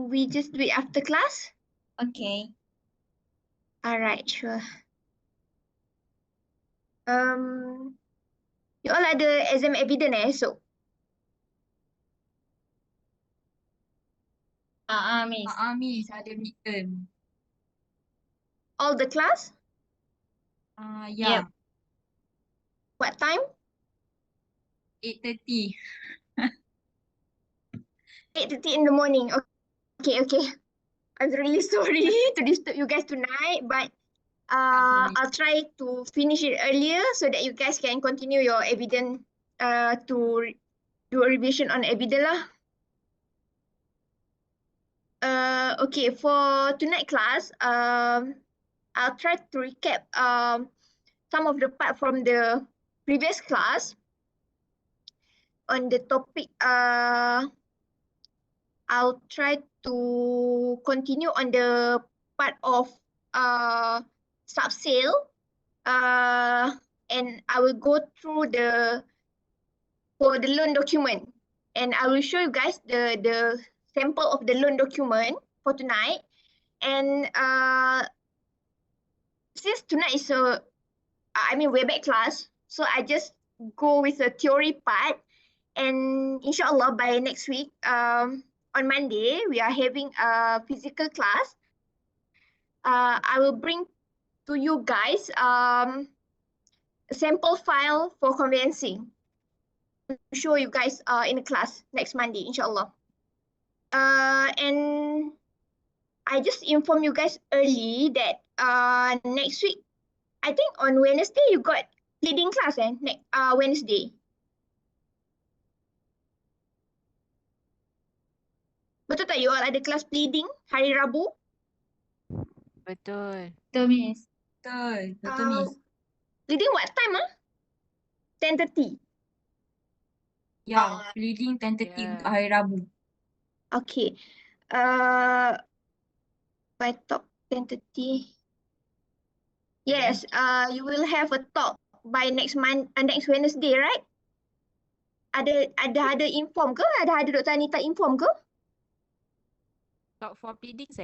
we just do it after class? Okay. Alright, sure. You all ada exam evidence esok? Miss. Miss, ada midterm. All the class? Ya, What time? 8:30. 8:30 in the morning. Okay. I'm really sorry to disturb you guys tonight, but I'll try to finish it earlier so that you guys can continue your evidence to do a revision on evidence lah. Okay, for tonight class, I'll try to recap some of the part from the previous class on the topic. I'll try to continue on the part of sub-sale, and I will go through for the loan document, and I will show you guys the sample of the loan document for tonight. And since tonight is Webex class, so I just go with the theory part, and inshallah by next week, on Monday, we are having a physical class. I will bring to you guys a sample file for conveyancing to show you guys in the class next Monday, inshallah. And I just inform you guys early that next week, I think on Wednesday, you got pleading class Wednesday. Betul tak you all ada kelas pleading hari Rabu? Betul. Betul, Miss. Betul, Miss. Pleading what time 10:30. Ya, reading 10:30 untuk hari Rabu. Okay. By talk 10:30. Yes, you will have a talk by next Wednesday, right? Ada inform ke? Ada Dr. Anita inform ke? Talk for pleadings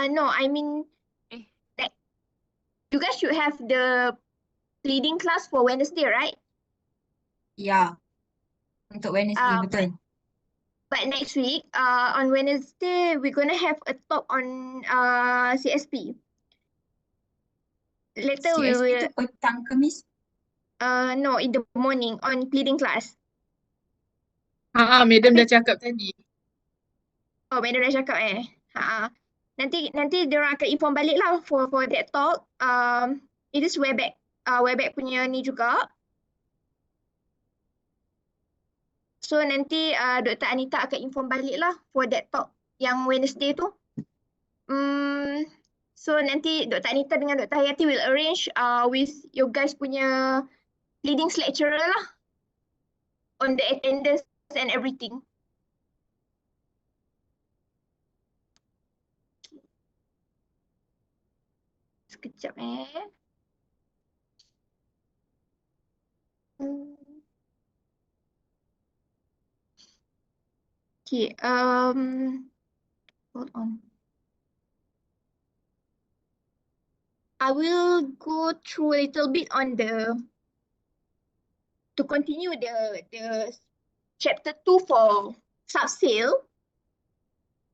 No, I mean like you guys should have the pleading class for Wednesday, right? Ya, untuk Wednesday, betul. But next week, on Wednesday, we're gonna have a talk on CSP. Later we CSP will. tu petang ke, Miss? No, in the morning on pleading class. Madam dah cakap tadi. Oh, madam dah cakap Nanti diorang akan inform balik lah for that talk. It is Webex. Webex punya ni juga. So nanti Dr. Anita akan inform balik lah for that talk yang Wednesday tu. So nanti Dr. Anita dengan Dr. Hayati will arrange with you guys punya pleadings lecturer lah on the attendance and everything. Sekejap Okay, hold on. I will go through a little bit on to continue the chapter 2 for sub-sale.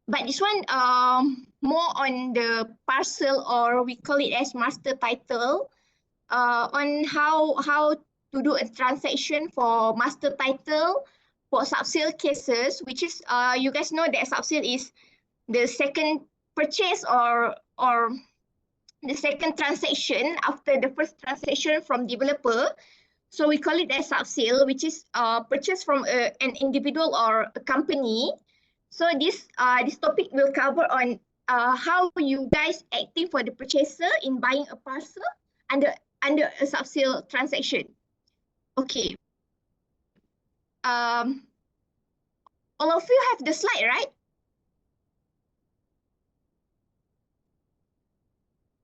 But this one more on the parcel, or we call it as master title, on how to do a transaction for master title for sub-sale cases, which is you guys know that sub-sale is the second purchase or the second transaction after the first transaction from developer. So we call it as sub-sale, which is purchase from an individual or a company. So this topic will cover on how you guys acting for the purchaser in buying a parcel under a sub-sale transaction. Okay. All of you have the slide, right?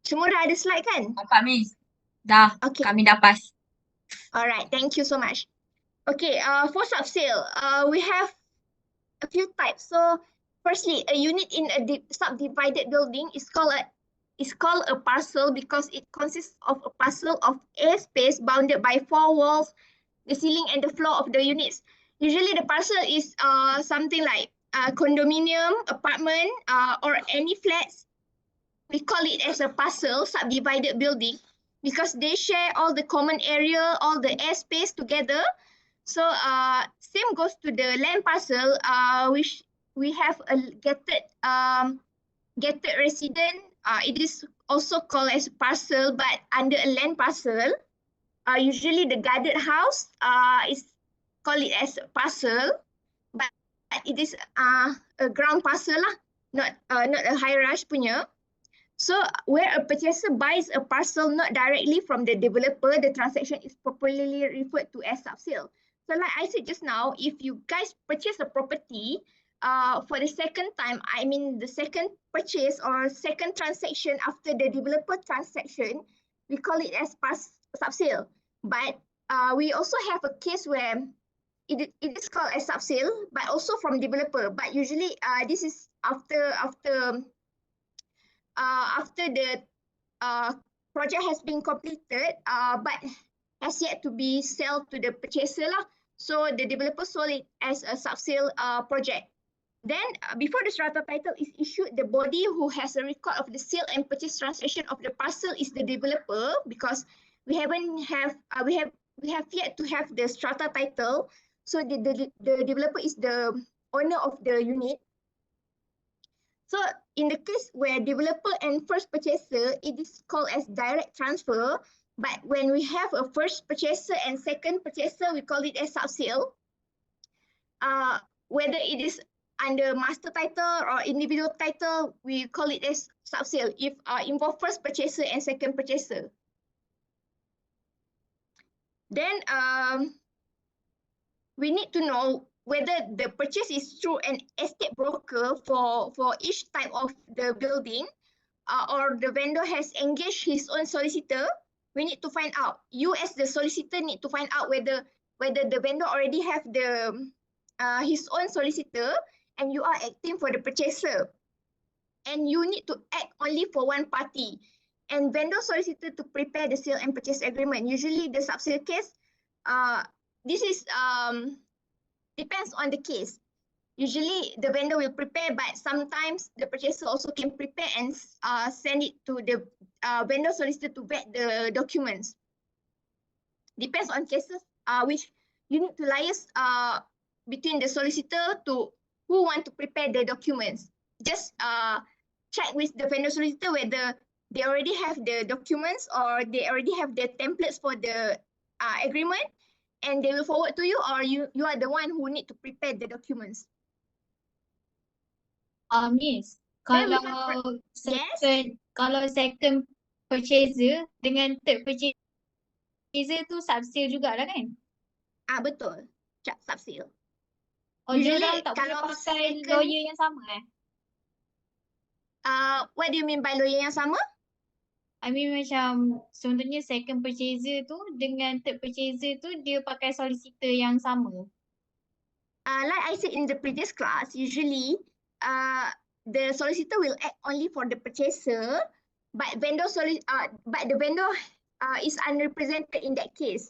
Semua dah ada slide kan? Nampak, Miss? Dah, Okay. kami dah pas. Alright, thank you so much. Okay, for sub-sale, we have a few types. So firstly, a unit in a subdivided building is called a parcel because it consists of a parcel of a space bounded by 4 walls, the ceiling and the floor of the units. Usually the parcel is something like condominium, apartment, or any flats. We call it as a parcel, subdivided building, because they share all the common area, all the airspace together. So same goes to the land parcel, which we have a gated resident. It is also called as parcel, but under a land parcel. Usually the guarded house is called it as parcel, but it is a ground parcel lah, not a high rise punya. So where a purchaser buys a parcel not directly from the developer, the transaction is popularly referred to as subsale. So like I said just now, if you guys purchase a property for the second time, I mean the second purchase or second transaction after the developer transaction, we call it as subsale. But we also have a case where it is called as subsale, but also from developer. But usually this is after the project has been completed, but has yet to be sold to the purchaser lah. So the developer sold it as a subsale project. Then before the strata title is issued, the body who has a record of the sale and purchase transaction of the parcel is the developer, because we have yet to have the strata title. So the developer is the owner of the unit. So in the case where developer and first purchaser, it is called as direct transfer. But when we have a first purchaser and second purchaser, we call it as subsale. Whether it is under master title or individual title, we call it as subsale if involve first purchaser and second purchaser. Then we need to know whether the purchase is through an estate broker for each type of the building, or the vendor has engaged his own solicitor. We need to find out. You as the solicitor need to find out whether the vendor already have the his own solicitor and you are acting for the purchaser. And you need to act only for one party. And vendor solicitor to prepare the sale and purchase agreement. Usually the subsale case, this is depends on the case. Usually the vendor will prepare, but sometimes the purchaser also can prepare and send it to the vendor solicitor to vet the documents. Depends on cases which you need to liaise between the solicitor to who want to prepare the documents. Just check with the vendor solicitor whether they already have the documents or they already have the templates for the agreement, and they will forward to you, or you are the one who need to prepare the documents. Miss, Then we kalau Yes. second purchaser dengan third purchaser tu subsale jugalah kan? Betul. Subsale. Oh, Usually, diorang tak boleh kalau pakai second- lawyer yang sama What do you mean by lawyer yang sama? I mean macam contohnya second purchaser tu dengan third purchaser tu dia pakai solicitor yang sama. Like I said in the previous class, usually the solicitor will act only for the purchaser, but the vendor is unrepresented in that case.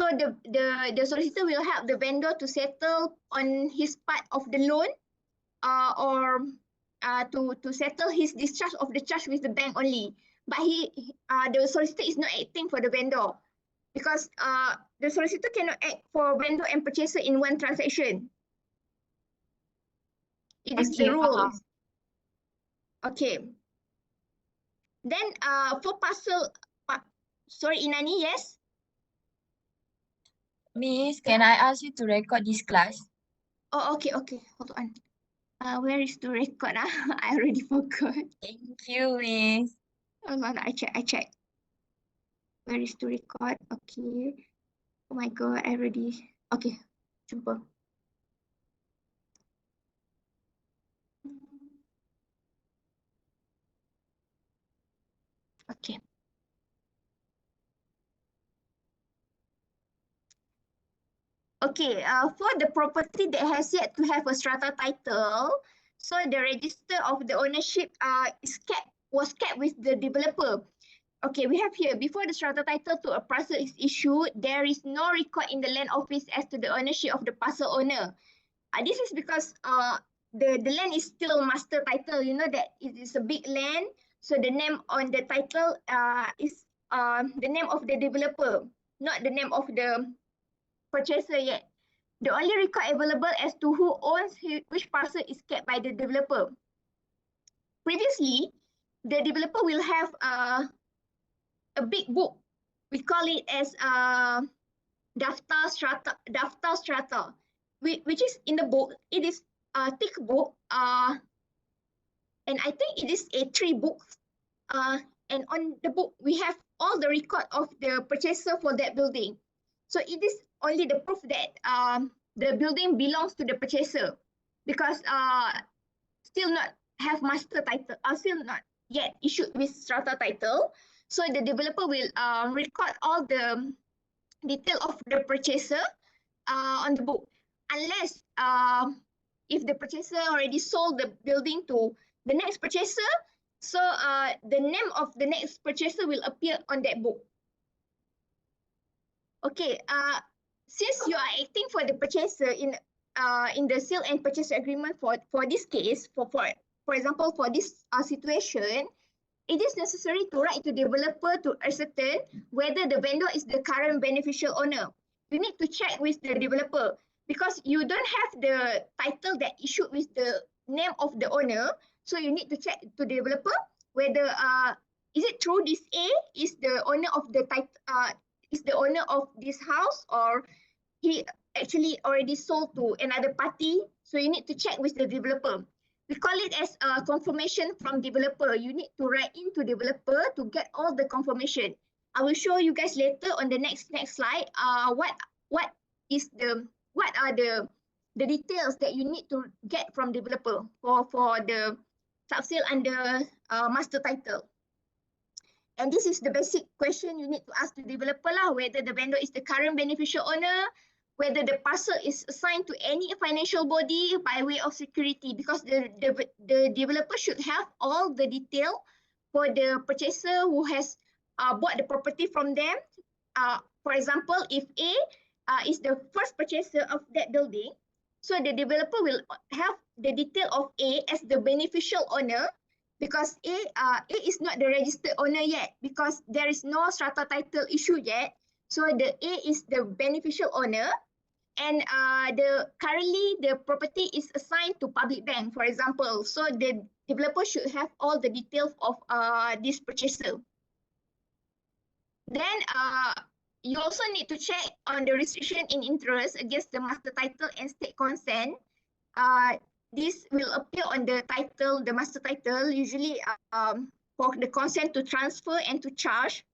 So the solicitor will help the vendor to settle on his part of the loan, or to settle his discharge of the charge with the bank only. But the solicitor is not acting for the vendor, because the solicitor cannot act for vendor and purchaser in one transaction. It is the Okay, rule. faham. Okay. Then for parcel, sorry Inani, yes? Miss, can I ask you to record this class? Oh, okay. Hold on. Where is the record? I already forgot. Thank you, Miss. Hold on, I check. Where is the record? Okay. Oh my God, I already. Okay, jumpa. Okay. Okay, for the property that has yet to have a strata title, So the register of the ownership was kept with the developer. Okay, we have here, before the strata title to a parcel is issued, there is no record in the land office as to the ownership of the parcel owner. This is because the land is still master title. You know that it is a big land, so the name on the title is the name of the developer, not the name of the purchaser yet. The only record available as to who owns which parcel is kept by the developer. Previously, the developer will have a big book. We call it as daftar strata, which is in the book. It is a thick book, and I think it is A3 book. And on the book, we have all the record of the purchaser for that building. So it is only the proof that the building belongs to the purchaser, because still not have master title, still not yet issued with strata title. So the developer will record all the detail of the purchaser on the book, unless if the purchaser already sold the building to the next purchaser, so the name of the next purchaser will appear on that book. Okay, since you are acting for the purchaser in the sale and purchase agreement for this case, for example, for this situation, it is necessary to write to developer to ascertain whether the vendor is the current beneficial owner. You need to check with the developer, because you don't have the title that issued with the name of the owner. So you need to check to the developer whether is it true this A is the owner of the is the owner of this house, or he actually already sold to another party. So you need to check with the developer. We call it as a confirmation from developer. You need to write into developer to get all the confirmation. I will show you guys later on the next slide. What are the details that you need to get from developer for the subsale under master title. And this is the basic question you need to ask the developer lah, whether the vendor is the current beneficial owner, whether the parcel is assigned to any financial body by way of security, because the developer should have all the detail for the purchaser who has bought the property from them. For example, if A is the first purchaser of that building, so the developer will have the detail of A as the beneficial owner, because A is not the registered owner yet, because there is no strata title issue yet. So the A is the beneficial owner, and currently the property is assigned to public bank, for example. So the developer should have all the details of this purchaser. Then you also need to check on the restriction in interest against the master title and state consent. This will appear on the title, the master title, usually for the consent to transfer and to charge.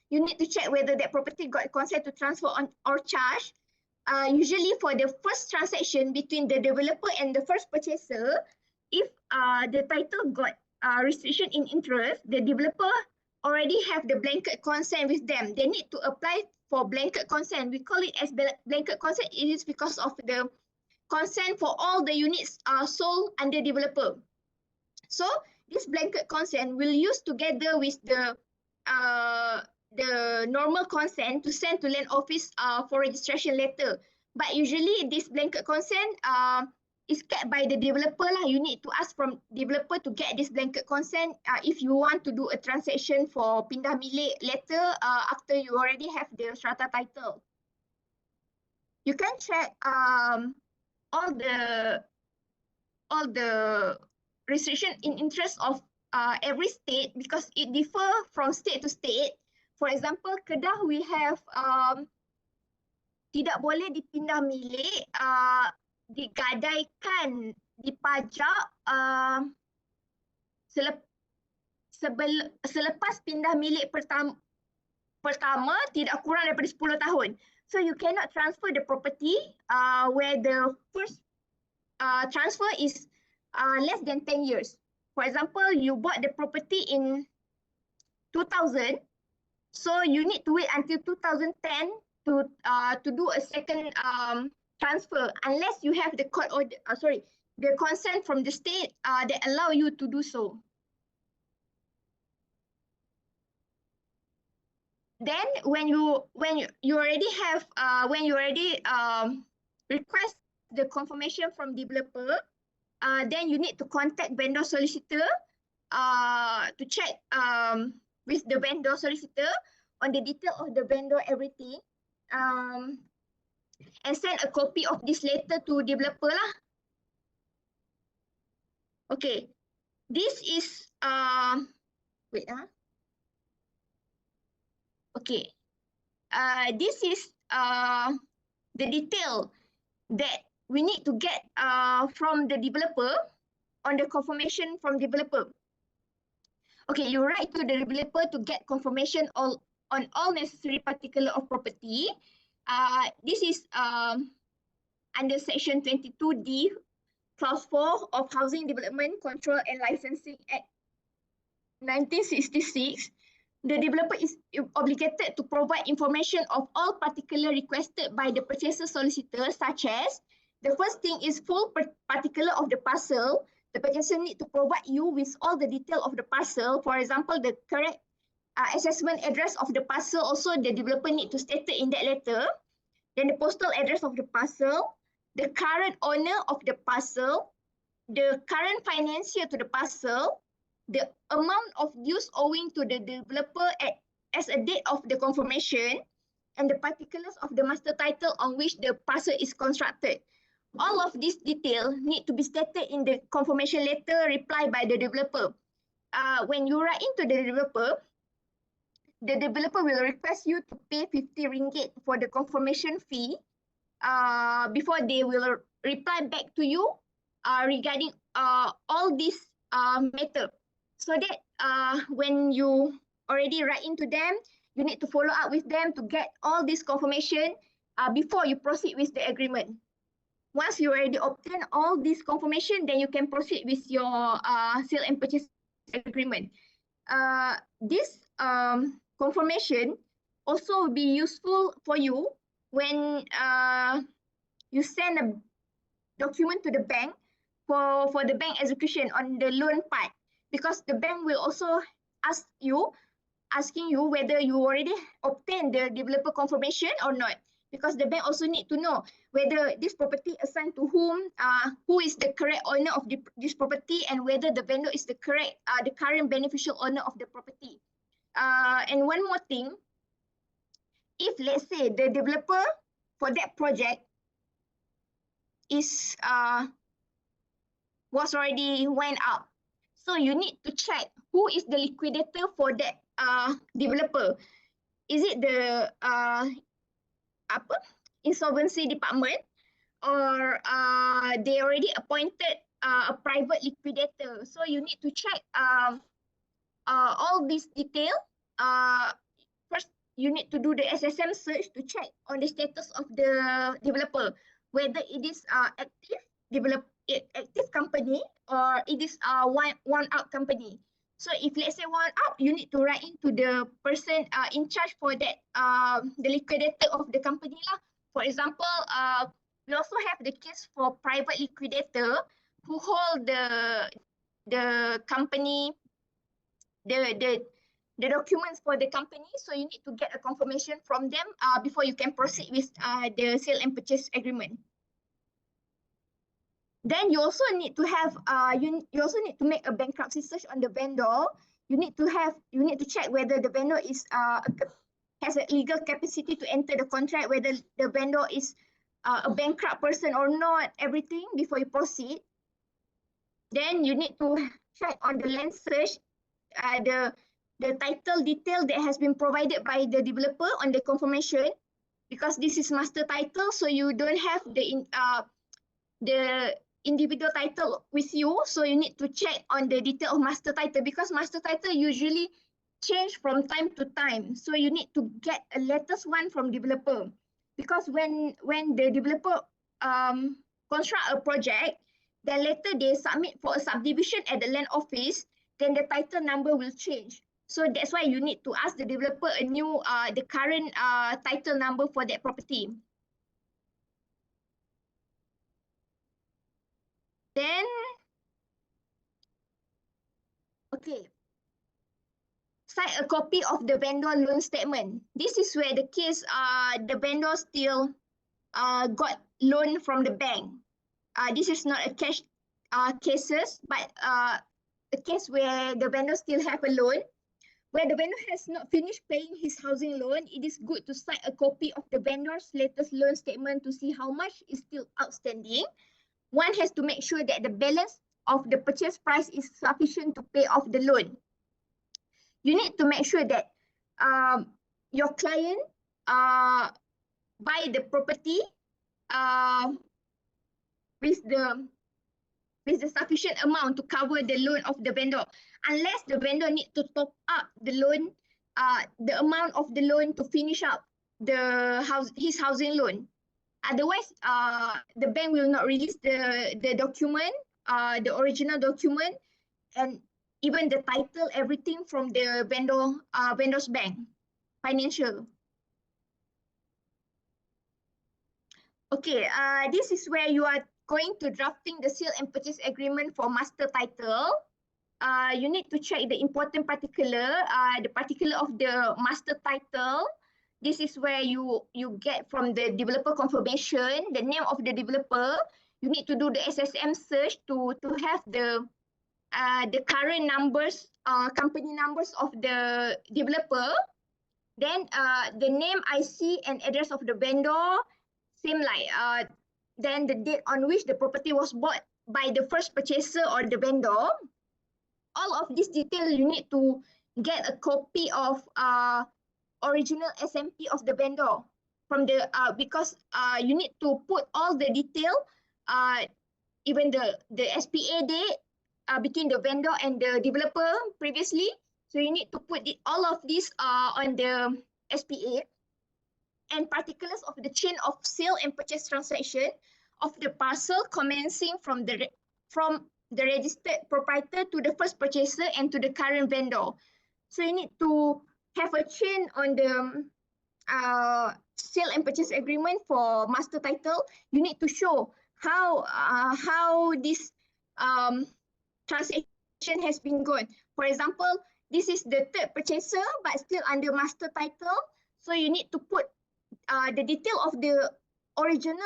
You need to check whether that property got consent to transfer or charge. Usually for the first transaction between the developer and the first purchaser, if the title got restriction in interest, the developer already have the blanket consent with them. They need to apply for blanket consent. We call it as blanket consent. It is because of the consent for all the units sold under developer. So this blanket consent will use together with the normal consent to send to land office for registration letter. But usually this blanket consent is kept by the developer lah. You need to ask from developer to get this blanket consent if you want to do a transaction for pindah milik later after you already have the strata title. You can check all the restriction in interest of every state, because it differ from state to state. For example, Kedah we have tidak boleh dipindah milik, digadaikan, dipajak selepas pindah milik pertama tidak kurang daripada 10 tahun. So you cannot transfer the property where the first transfer is less than 10 years. For example, you bought the property in 2000, so you need to wait until 2010 to do a second transfer, unless you have the court order. the consent from the state that allow you to do so. Then when you already have request the confirmation from developer, then you need to contact vendor solicitor to check with the vendor solicitor on the detail of the vendor, everything, and send a copy of this letter to developer lah. Okay, this is wait okay, this is the detail that we need to get from the developer on the confirmation from developer. Okay, you write to the developer to get confirmation on all necessary particular of property. This is under section 22D, clause 4 of Housing Development Control and Licensing Act 1966. The developer is obligated to provide information of all particular requested by the purchaser solicitor, such as the first thing is full particular of the parcel. The purchaser need to provide you with all the detail of the parcel. For example, the correct assessment address of the parcel. Also, the developer need to state it in that letter. Then the postal address of the parcel, the current owner of the parcel, the current financier to the parcel, the amount of dues owing to the developer as a date of the confirmation, and the particulars of the master title on which the parcel is constructed. All of these details need to be stated in the confirmation letter replied by the developer. When you write into the developer will request you to pay 50 ringgit for the confirmation fee before they will reply back to you regarding all this matter. So that when you already write into them, you need to follow up with them to get all this confirmation before you proceed with the agreement. Once you already obtain all this confirmation, then you can proceed with your sale and purchase agreement. This confirmation also will be useful for you when you send a document to the bank for the bank execution on the loan part, because the bank will also asking you whether you already obtained the developer confirmation or not, because the bank also need to know whether this property assigned to whom, who is the correct owner of this property, and whether the vendor is the current beneficial owner of the property. And one more thing, if let's say the developer for that project is was already went out, so you need to check who is the liquidator for that developer. Is it the insolvency department, or they already appointed a private liquidator? So you need to check all these detail. First, you need to do the SSM search to check on the status of the developer, whether it is active company or it is one out company. So if let's say one out, you need to write into the person in charge for that, the liquidator of the company lah. For example, we also have the case for private liquidator who hold the company, the documents for the company. So you need to get a confirmation from them before you can proceed with the sale and purchase agreement. Then you also need to have you also need to make a bankruptcy search on the vendor. You need to check whether the vendor is has a legal capacity to enter the contract, whether the vendor is a bankrupt person or not, everything before you proceed. Then you need to check on the land search, the title detail that has been provided by the developer on the confirmation, because this is master title, so you don't have the individual title with you. So you need to check on the detail of master title, because master title usually change from time to time. So you need to get a latest one from developer, because when the developer construct a project, then later they submit for a subdivision at the land office, then the title number will change. So that's why you need to ask the developer a new the current title number for that property. Then, okay, cite a copy of the vendor loan statement. This is where the case, the vendor still got loan from the bank. This is not a cash cases, but a case where the vendor still have a loan. Where the vendor has not finished paying his housing loan, it is good to cite a copy of the vendor's latest loan statement to see how much is still outstanding. One has to make sure that the balance of the purchase price is sufficient to pay off the loan. You need to make sure that your client buy the property with the sufficient amount to cover the loan of the vendor, unless the vendor need to top up the loan, the amount of the loan to finish up his housing loan. Otherwise, the bank will not release the document, the original document, and even the title, everything from the vendor's bank, financial. Okay, this is where you are going to drafting the sale and purchase agreement for master title. You need to check the important particular, the particular of the master title. This is where you get from the developer confirmation, the name of the developer. You need to do the SSM search to have the current numbers, company numbers of the developer. Then the name, IC, and address of the vendor, same like then the date on which the property was bought by the first purchaser or the vendor. All of these details you need to get a copy of original SMP of the vendor from the because you need to put all the detail, even the SPA date between the vendor and the developer previously. So you need to put all of this on the SPA, and particulars of the chain of sale and purchase transaction of the parcel commencing from the registered proprietor to the first purchaser and to the current vendor. So you need to have a chain on the sale and purchase agreement for master title. You need to show how this transaction has been gone. For example, this is the third purchaser but still under master title. So you need to put the detail of the original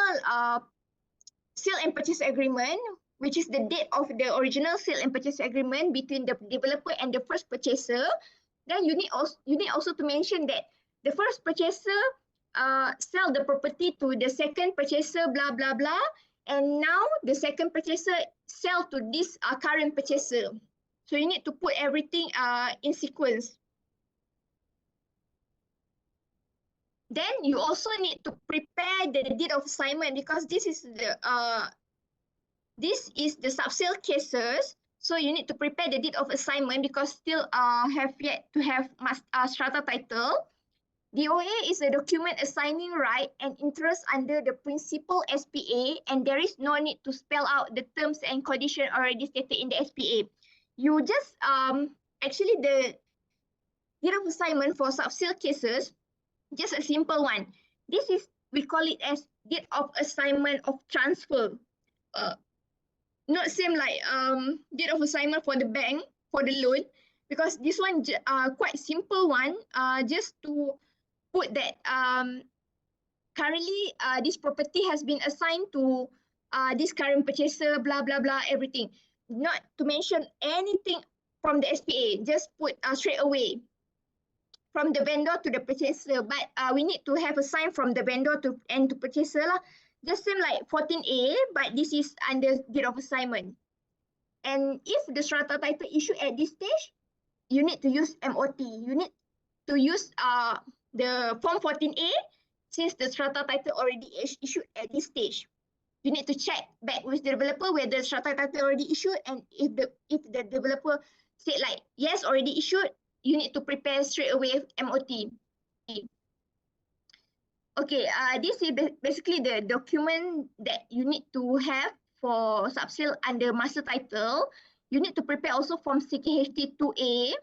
sale and purchase agreement, which is the date of the original sale and purchase agreement between the developer and the first purchaser. Then you need also to mention that the first purchaser sell the property to the second purchaser, blah blah blah, and now the second purchaser sell to this current purchaser. So you need to put everything in sequence. Then you also need to prepare the deed of assignment, because this is the subsale cases. So you need to prepare the deed of assignment because still have yet to have strata title. DOA is a document assigning right and interest under the principal SPA, and there is no need to spell out the terms and conditions already stated in the SPA. You just actually the deed of assignment for subsale cases, just a simple one. This is, we call it as deed of assignment of transfer. Not same like deed of assignment for the bank for the loan, because this one quite simple one. Just to put that currently this property has been assigned to this current purchaser, blah blah blah, everything. Not to mention anything from the SPA. Just put straight away from the vendor to the purchaser, but we need to have a sign from the vendor to purchaser lah. Just same like 14A, but this is under deed of assignment. And if the strata title issued at this stage, you need to use MOT. You need to use the form 14A, since the strata title already issued at this stage. You need to check back with the developer whether the strata title already issued, and if the developer said like yes, already issued, you need to prepare straight away MOT. Okay, this is basically the document that you need to have for subsale under master title. You need to prepare also from CKHT 2A,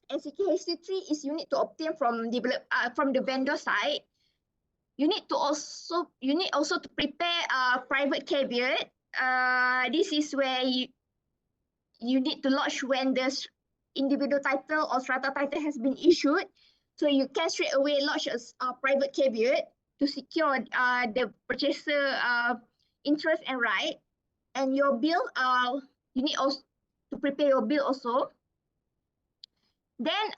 and CKHT 3 is you need to obtain from the vendor side. You need also to prepare a private caveat. this is where you need to lodge when the individual title or strata title has been issued. So you can straight away lodge a private caveat to secure the purchaser interest and right. And your bill, you need also to prepare your bill also. Then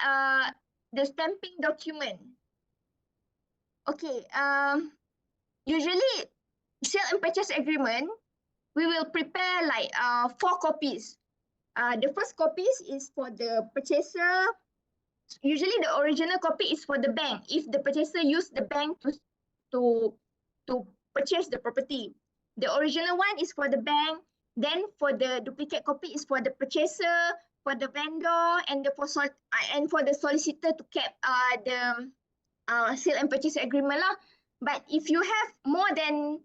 the stamping document. Okay, usually sale and purchase agreement, we will prepare like 4 copies. The first copies is for the purchaser. Usually the original copy is for the bank if the purchaser used the bank to purchase the property. The original one is for the bank. Then for the duplicate copy is for the purchaser, for the vendor, and for the solicitor to keep the sale and purchase agreement lah. But if you have more than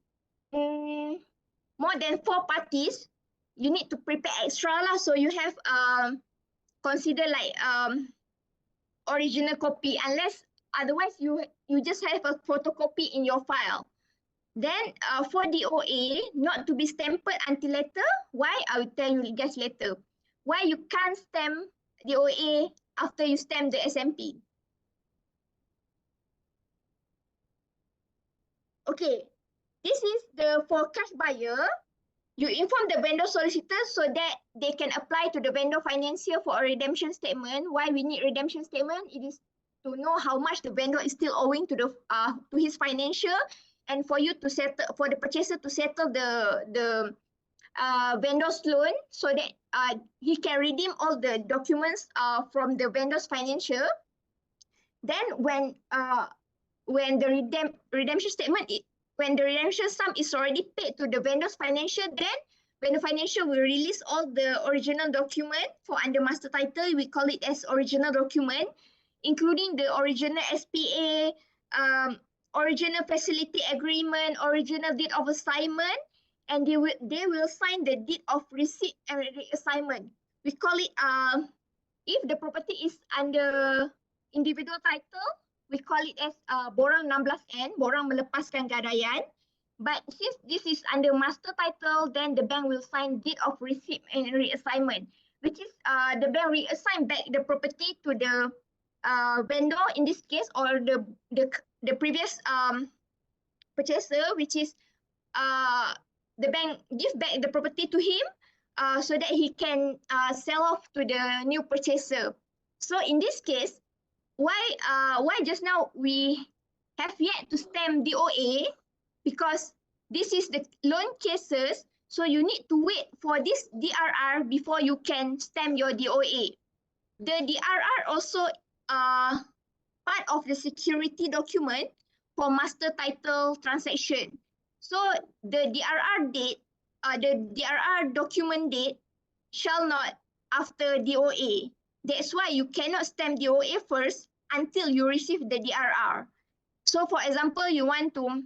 4 parties, you need to prepare extra lah. So you have consider like original copy, unless otherwise you just have a photocopy in your file. Then for DOA, not to be stamped until later. Why? I will tell you guys later. Why you can't stamp DOA after you stamp the SMP. Okay, this is the for cash buyer. You inform the vendor solicitor so that they can apply to the vendor financier for a redemption statement. Why we need redemption statement? It is to know how much the vendor is still owing to his financier, and for you to settle, for the purchaser to settle the vendor's loan so that he can redeem all the documents from the vendor's financier. Then when the redemption statement when the redemption sum is already paid to the vendor's financier, then when the financier will release all the original document for under master title, we call it as original document, including the original SPA, original facility agreement, original deed of assignment, and they will sign the deed of receipt and reassignment. We call it if the property is under individual title, we call it as borang 16N, borang melepaskan gadaian. But since this is under master title, then the bank will sign deed of receipt and reassignment, which is the bank reassign back the property to the vendor in this case, or the previous purchaser, which is the bank give back the property to him so that he can sell off to the new purchaser. So in this case, why just now we have yet to stamp DOA? Because this is the loan cases, so you need to wait for this DRR before you can stamp your DOA. The DRR also part of the security document for master title transaction. So the DRR date, the DRR document date shall not after DOA. That's why you cannot stamp DOA first until you receive the DRR. So for example, you want to,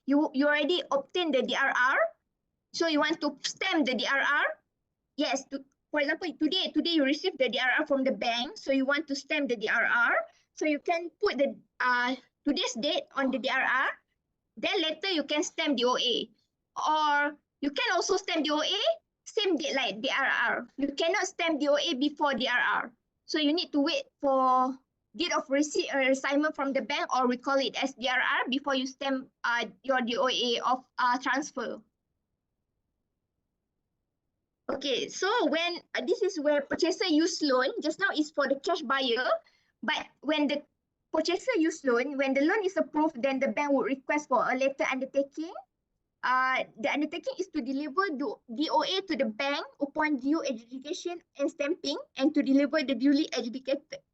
you already obtained the DRR, so you want to stamp the DRR. Yes, for example, today you receive the DRR from the bank, so you want to stamp the DRR. So you can put the today's date on the DRR, then later you can stamp DOA. Or you can also stamp DOA, same date like DRR. You cannot stamp DOA before DRR. So you need to wait for deed of receipt or assignment from the bank, or we call it as DRR, before you stamp your DOA of transfer. Okay, so when this is where purchaser use loan, just now is for the cash buyer, but when the purchaser use loan, when the loan is approved, then the bank would request for a letter undertaking. The undertaking is to deliver DOA to the bank upon due adjudication and stamping, and to deliver the duly adjudicated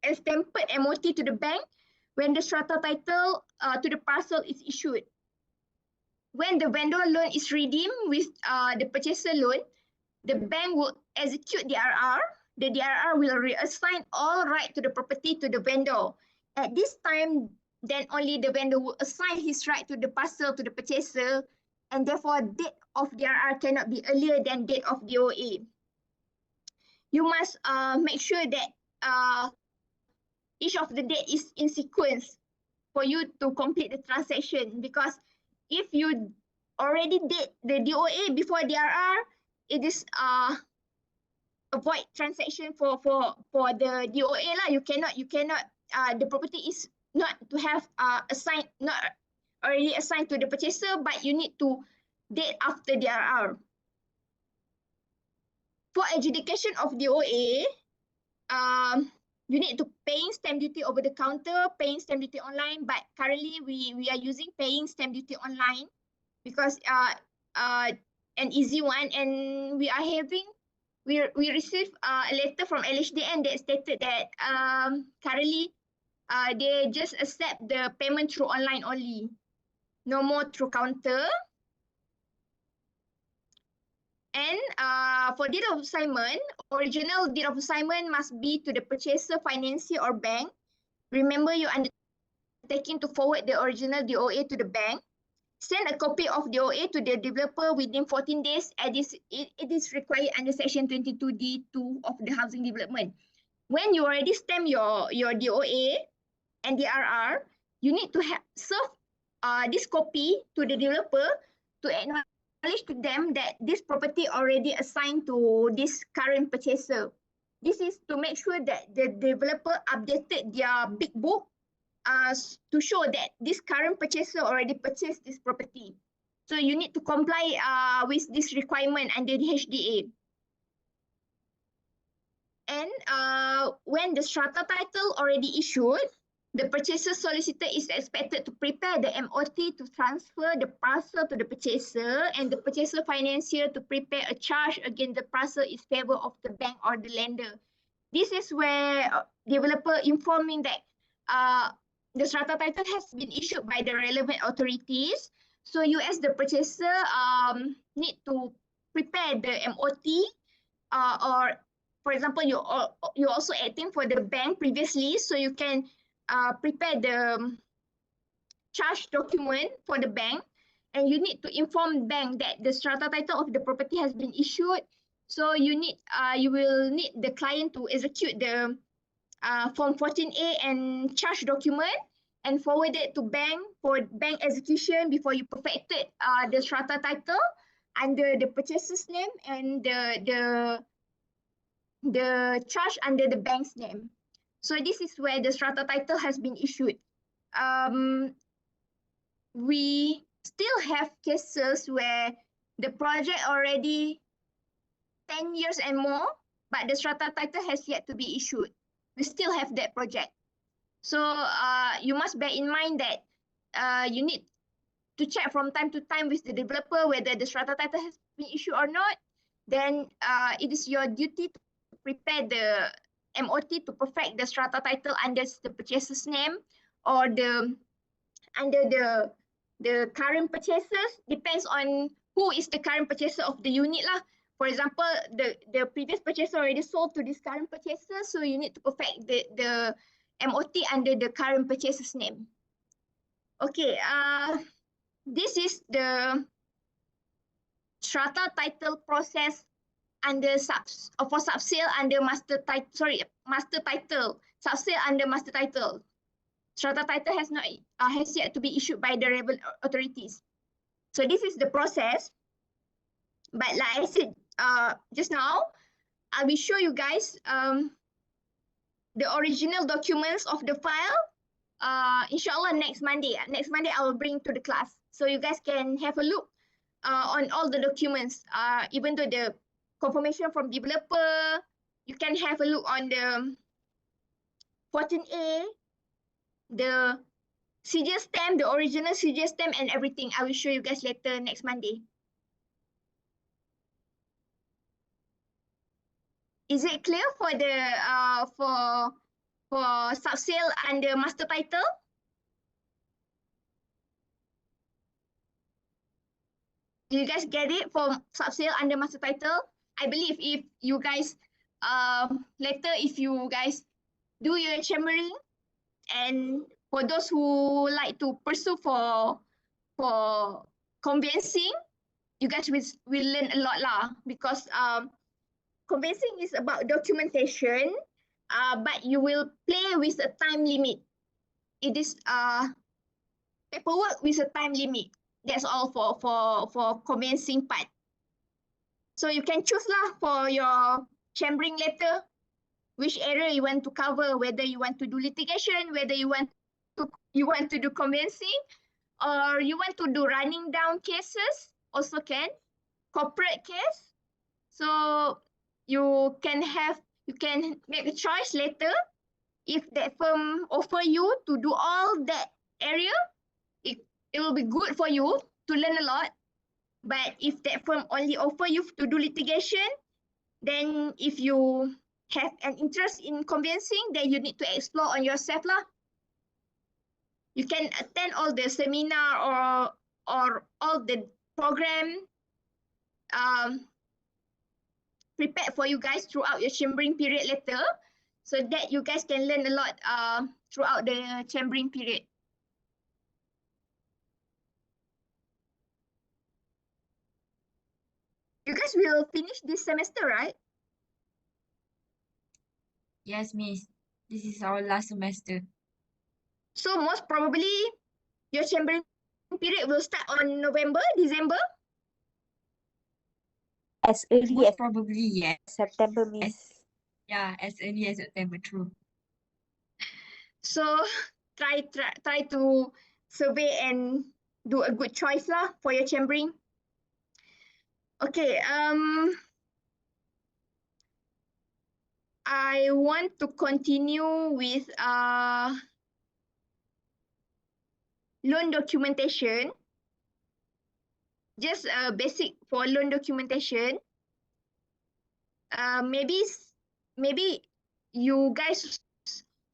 and stamped MOT to the bank when the strata title to the parcel is issued. When the vendor loan is redeemed with the purchaser loan, the bank will execute DRR. The DRR will reassign all right to the property to the vendor. At this time, then only the vendor will assign his right to the parcel to the purchaser, and therefore date of DRR cannot be earlier than date of DOA. You must make sure that each of the date is in sequence for you to complete the transaction, because if you already did the DOA before DRR, it is avoid transaction for the DOA lah. You cannot the property is not to have assigned, not already assigned to the purchaser, but you need to date after DRR. For adjudication of DOA, you need to paying stamp duty over the counter, paying stamp duty online, but currently we are using paying stamp duty online because an easy one, and we received a letter from LHDN that stated that currently they just accept the payment through online only, no more through counter. And for deed of assignment, original deed of assignment must be to the purchaser, financier, or bank. Remember, you undertaking to forward the original DOA to the bank. Send a copy of DOA to the developer within 14 days. It is required under Section 22D2 of the Housing Development. When you already stamp your DOA and DRR, you need to serve this copy to the developer to acknowledge to them that this property already assigned to this current purchaser. This is to make sure that the developer updated their big book to show that this current purchaser already purchased this property. So you need to comply with this requirement under the HDA. And when the strata title already issued, the purchaser solicitor is expected to prepare the MOT to transfer the parcel to the purchaser, and the purchaser financier to prepare a charge against the parcel in favor of the bank or the lender. This is where developer informing that the strata title has been issued by the relevant authorities. So you as the purchaser need to prepare the MOT, or for example, you also acting for the bank previously, so you can prepare the charge document for the bank, and you need to inform bank that the strata title of the property has been issued. So you will need the client to execute the Form 14A and charge document and forward it to bank for bank execution before you perfected the strata title under the purchaser's name and the charge under the bank's name. So this is where the strata title has been issued. We still have cases where the project already 10 years and more, but the strata title has yet to be issued. We still have that project. So you must bear in mind that you need to check from time to time with the developer whether the strata title has been issued or not. Then it is your duty to prepare the MOT to perfect the strata title under the purchaser's name or under the current purchasers. Depends on who is the current purchaser of the unit lah. For example, the previous purchaser already sold to this current purchaser, so you need to perfect the MOT under the current purchaser's name. Okay, this is the strata title process under for subsale under master title, subsale under master title. Strata title has yet to be issued by the relevant authorities. So this is the process. But like I said just now, I will show you guys the original documents of the file. Inshallah next Monday. Next Monday I will bring to the class, so you guys can have a look on all the documents. Even though the confirmation from developer, you can have a look on the 14A, the CJ stamp, the original CJ stamp, and everything. I will show you guys later next Monday. Is it clear for the for subsale under master title? Do you guys get it for subsale under master title? I believe if you guys later, if you guys do your chambering, and for those who like to pursue for conveyancing, you guys will learn a lot lah, because conveyancing is about documentation, but you will play with a time limit. It is paperwork with a time limit. That's all for conveyancing part. So you can choose lah for your chambering letter, which area you want to cover, whether you want to do litigation, whether you want to do conveyancing, or you want to do running down cases, also can, corporate case. So you can make a choice later. If that firm offer you to do all that area, it will be good for you to learn a lot. But if that firm only offer you to do litigation, then if you have an interest in conveyancing, then you need to explore on yourself lah. You can attend all the seminar or all the program prepared for you guys throughout your chambering period later, so that you guys can learn a lot throughout the chambering period. You guys will finish this semester, right? Yes, Miss. This is our last semester. So most probably your chambering period will start on November, December. As early Most as probably, yes. September, Miss. Yeah, as early as September, true. So try to survey and do a good choice lah for your chambering. Okay, I want to continue with loan documentation. Just basic for loan documentation. Maybe you guys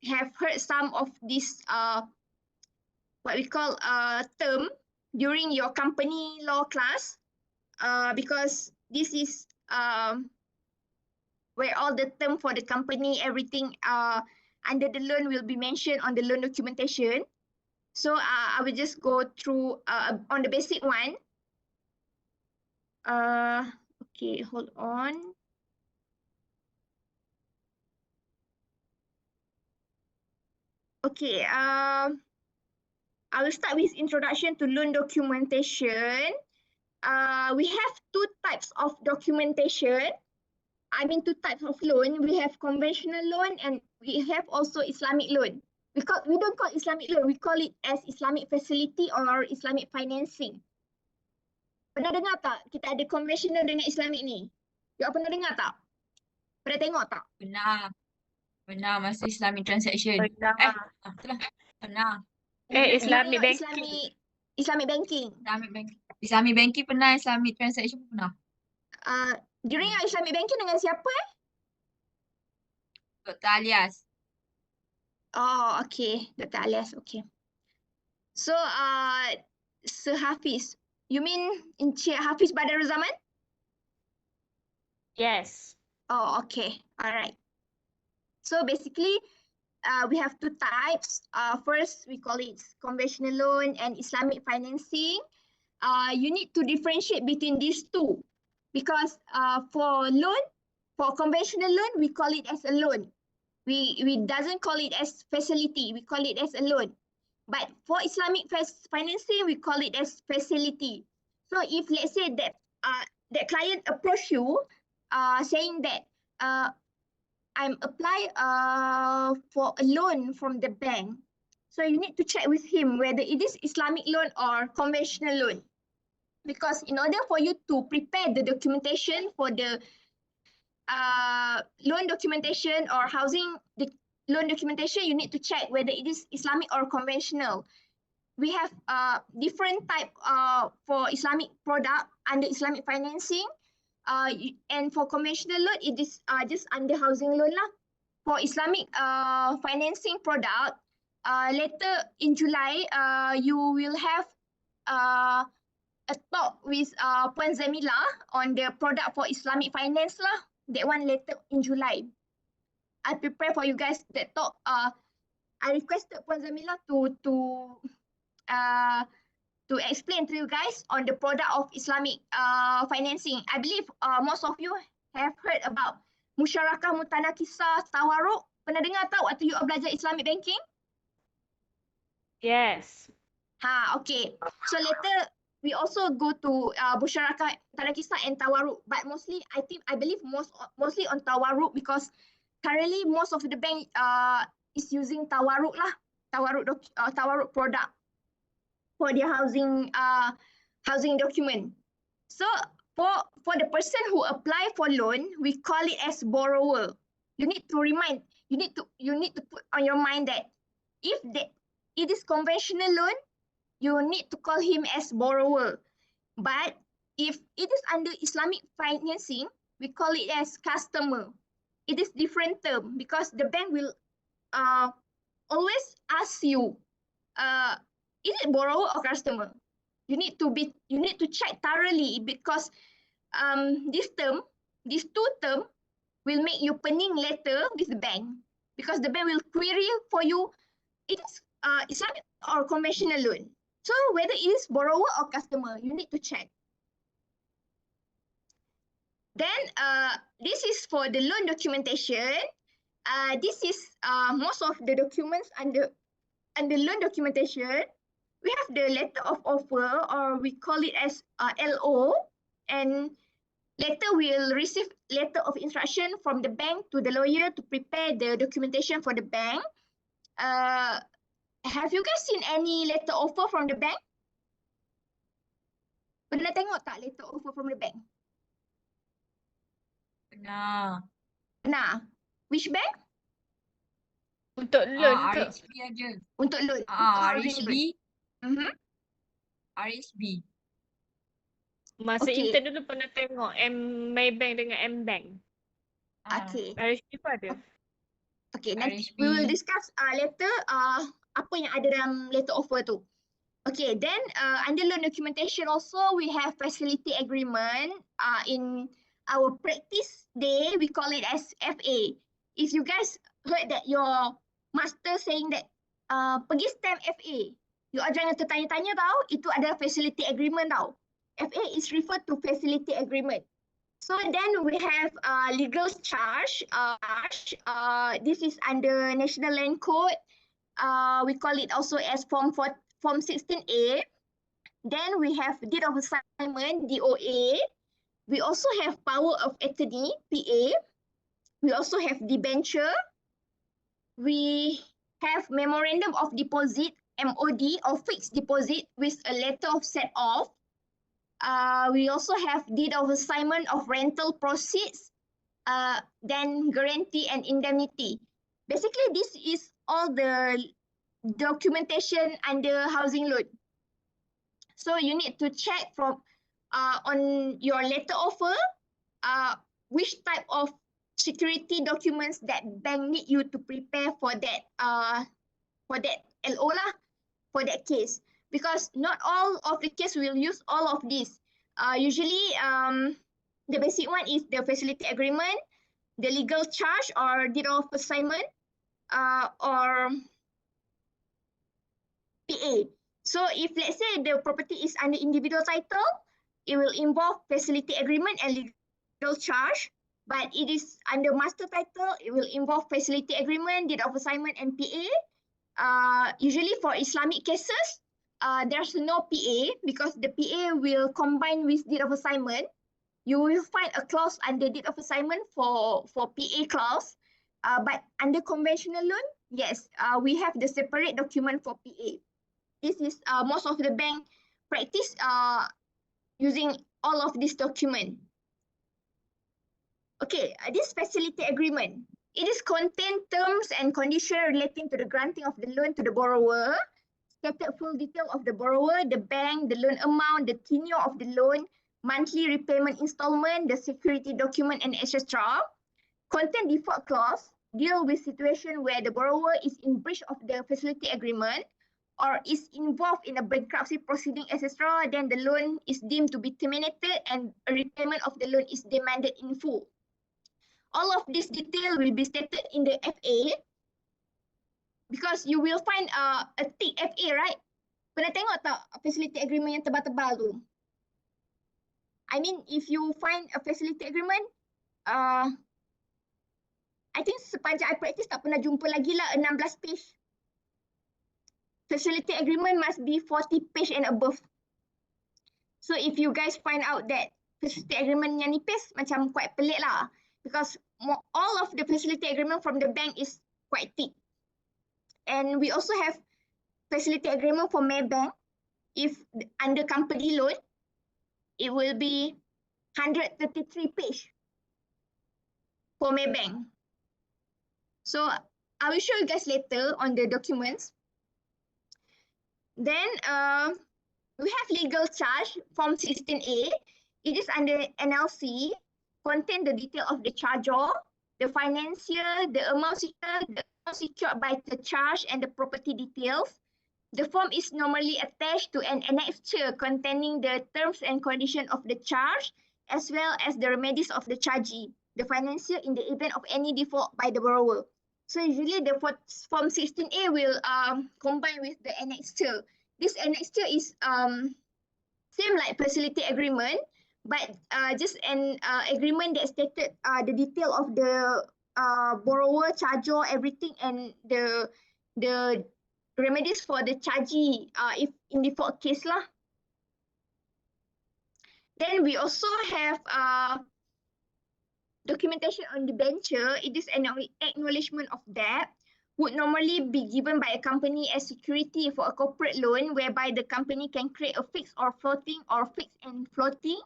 have heard some of this what we call term during your company law class, because this is where all the term for the company, everything under the loan will be mentioned on the loan documentation. So I will just go through on the basic one. Okay, hold on. Okay, I will start with introduction to loan documentation. We have two types of documentation. I mean, two types of loan. We have conventional loan and we have also Islamic loan. We don't call Islamic loan, we call it as Islamic facility or Islamic financing. Pernah dengar tak kita ada conventional dengan Islamic ni? You pernah dengar tak? Pernah tengok tak? Pernah. Pernah masa Islamic transaction. Pernah. Itulah. Pernah. Islamic During banking. Islamic banking. Islamic banking pernah, Islamic transaction pernah. During your Islamic banking dengan siapa? Dr. Alias. Oh, okay. Dr. Alias, okay. So, Sir Hafiz, you mean Encik Hafiz Badaruzaman? Yes. Oh, okay. All right. So basically, we have two types. First, we call it conventional loan and Islamic financing. You need to differentiate between these two, because for conventional loan, we call it as a loan. We doesn't call it as facility. We call it as a loan. But for Islamic financing, we call it as facility. So if let's say that that client approach you, saying that I'm apply for a loan from the bank, so you need to check with him whether it is Islamic loan or conventional loan, because in order for you to prepare the documentation for the loan documentation or housing loan documentation, you need to check whether it is Islamic or conventional. We have different type for Islamic product under Islamic financing. And for conventional loan, it is just under housing loan lah. For Islamic financing product, later in July, you will have a talk with Puan Zamila on the product for Islamic finance lah. That one later in July. I prepare for you guys that talk. I requested Puan Zamila to explain to you guys on the product of Islamic financing. I believe most of you have heard about musyarakah mutanakisah tawaruk. Pernah dengar tak waktu you belajar Islamic banking? Yes. Okay. So later we also go to Musyarakah Tanah Kisah and Tawarruk, but mostly I believe mostly on Tawarruk, because currently most of the bank is using Tawarruk lah, Tawarruk product for their housing document. So for the person who apply for loan, we call it as borrower. You need to put on your mind that if it is conventional loan, you need to call him as borrower. But if it is under Islamic financing, we call it as customer. It is different term because the bank will always ask you, is it borrower or customer? You need to check thoroughly, because these two terms will make you pening later with the bank, because the bank will query for you, it is Islamic or conventional loan. So whether it is borrower or customer, you need to check. Then this is for the loan documentation. This is most of the documents under loan documentation. We have the letter of offer, or we call it as LO, and later we'll receive letter of instruction from the bank to the lawyer to prepare the documentation for the bank. Have you guys seen any letter offer from the bank? Pernah tengok tak letter offer from the bank? Pernah. Pernah. Which bank? Untuk loan ke? RHB aja. Untuk loan. Untuk housing RHB. loan. RHB. Masa Okay. intern dulu pernah tengok Maybank dengan M-Bank. Okay. RHB pun ada. Okay, nanti RHB. we will discuss later apa yang ada dalam letter offer tu. Okay, then under loan documentation also we have facility agreement. In our practice day, we call it as FA. If you guys heard that your master saying that pergi stamp FA, you jangan tertanya-tanya tau, itu adalah facility agreement tau. FA is referred to facility agreement. So then we have legal charge. This is under National Land Code. We call it also as Form 16A. Then we have deed of assignment, DOA. We also have power of attorney, PA. We also have debenture. We have memorandum of deposit, MOD, or fixed deposit with a letter of set off. We also have deed of assignment of rental proceeds, then guarantee and indemnity. Basically, this is all the documentation under housing loan. So you need to check from on your letter offer, which type of security documents that bank need you to prepare for that LO lah, for that case. Because not all of the case will use all of this. Usually, the basic one is the facility agreement, the legal charge or deed of assignment, or PA. So if let's say the property is under individual title, it will involve facility agreement and legal charge. But it is under master title, it will involve facility agreement, deed of assignment, and PA. Usually for Islamic cases, there's no PA, because the PA will combine with deed of assignment. You will find a clause under deed of assignment for PA clause. But under conventional loan, yes, we have the separate document for PA. This is most of the bank practice using all of this document. Okay, this facility agreement, it is contain terms and conditions relating to the granting of the loan to the borrower, stated full detail of the borrower, the bank, the loan amount, the tenure of the loan, monthly repayment installment, the security document, and etc. Contain default clause, deal with situation where the borrower is in breach of the facility agreement or is involved in a bankruptcy proceeding, etc. Then the loan is deemed to be terminated and a repayment of the loan is demanded in full. All of this detail will be stated in the FA, because you will find a thick FA, right? Pernah tengok tak facility agreement yang tebal-tebal tu? I mean, if you find a facility agreement, I think sepanjang I practice tak pernah jumpa lagi lah 16 page. Facility agreement must be 40 page and above. So if you guys find out that facility agreement yang nipis, macam quite pelik lah. Because all of the facility agreement from the bank is quite thick. And we also have facility agreement for Maybank. If under company loan, it will be 133 page for Maybank. So I will show you guys later on the documents. Then we have legal charge form 16A. It is under NLC, contain the detail of the charger, the financier, the amount secured by the charge, and the property details. The form is normally attached to an annexure containing the terms and conditions of the charge, as well as the remedies of the chargee, the financier, in the event of any default by the borrower. So usually the form 16A will combine with the annexure. This annexure is same like facility agreement, but just an agreement that stated the detail of the borrower, charger, everything, and the remedies for the chargee if in default case lah. Then we also have documentation on debenture. It is an acknowledgement of debt, would normally be given by a company as security for a corporate loan, whereby the company can create a fixed or floating or fixed and floating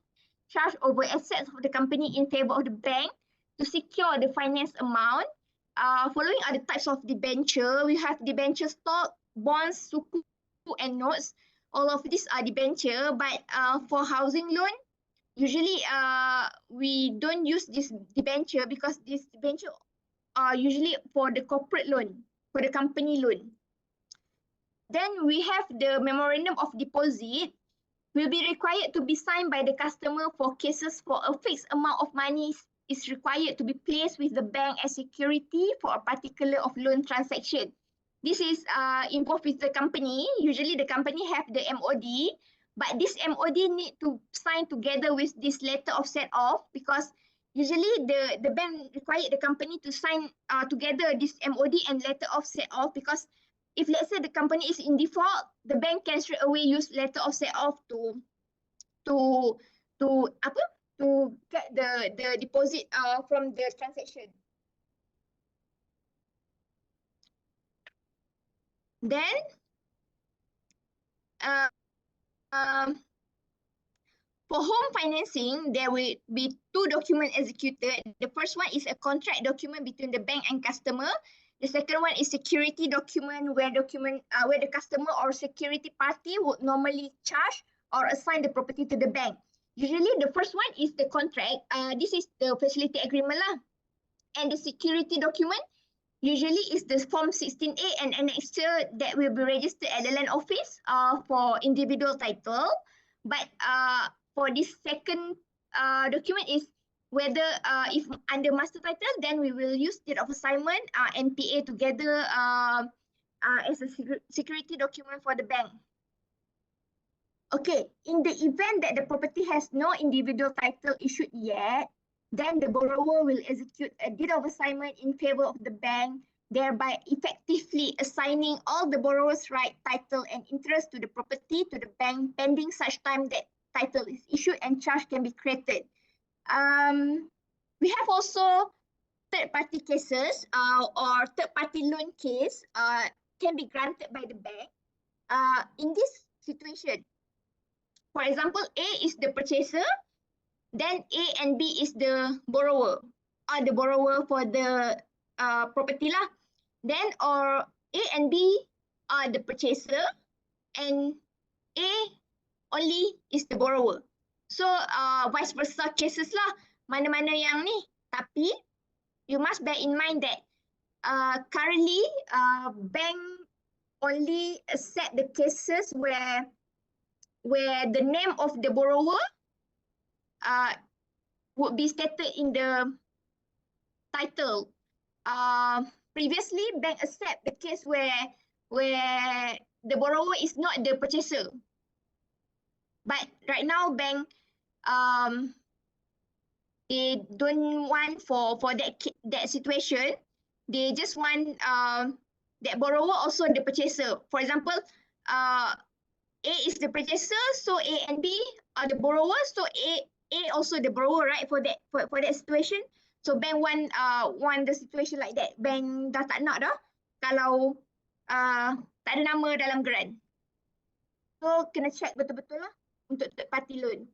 charge over assets of the company in favor of the bank to secure the finance amount. Following are the types of debenture. We have debenture stock, bonds, suku, and notes. All of these are debenture, but for housing loan, usually we don't use this debenture because this debenture are usually for the corporate loan, for the company loan. Then we have the memorandum of deposit will be required to be signed by the customer for cases for a fixed amount of money is required to be placed with the bank as security for a particular of loan transaction. This is involved with the company. Usually the company have the MOD, but this MOD need to sign together with this letter of set off, because usually the bank required the company to sign together this MOD and letter of set off, because if let's say the company is in default, the bank can straight away use letter of set off to get the deposit from the transaction. Then for home financing, there will be two documents executed. The first one is a contract document between the bank and customer. The second one is security document where the customer or security party would normally charge or assign the property to the bank. Usually the first one is the contract. This is the facility agreement lah. And the security document usually is the form 16A and annexure that will be registered at the land office for individual title. But for this second document is whether if under master title, then we will use date of assignment and PA together as a security document for the bank. Okay, in the event that the property has no individual title issued yet, then the borrower will execute a deed of assignment in favor of the bank, thereby effectively assigning all the borrower's right, title, and interest to the property to the bank pending such time that title is issued and charge can be created. We have also third-party cases or third-party loan case can be granted by the bank. In this situation, for example, A is the purchaser, then A and B is the borrower, for the property lah. Then or A and B are the purchaser, and A only is the borrower. So vice versa cases lah, mana-mana yang ni. Tapi you must bear in mind that currently bank only accept the cases where the name of the borrower would be stated in the title. Previously, bank accept the case where the borrower is not the purchaser. But right now, bank they don't want for that situation. They just want that borrower also the purchaser. For example, A is the purchaser, so A and B the borrower. So A also the borrower, right? For that situation. So bank want the situation like that. Bank dah tak nak dah kalau tak ada nama dalam grant. So kena check betul-betul lah untuk third party loan.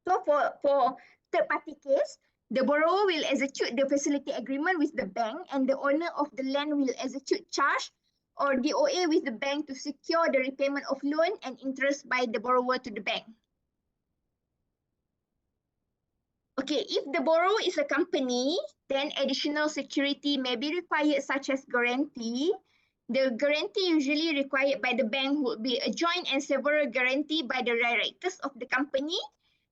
So for third party case, the borrower will execute the facility agreement with the bank and the owner of the land will execute charge or DOA with the bank to secure the repayment of loan and interest by the borrower to the bank. Okay, if the borrower is a company, then additional security may be required such as guarantee. The guarantee usually required by the bank would be a joint and several guarantee by the directors of the company,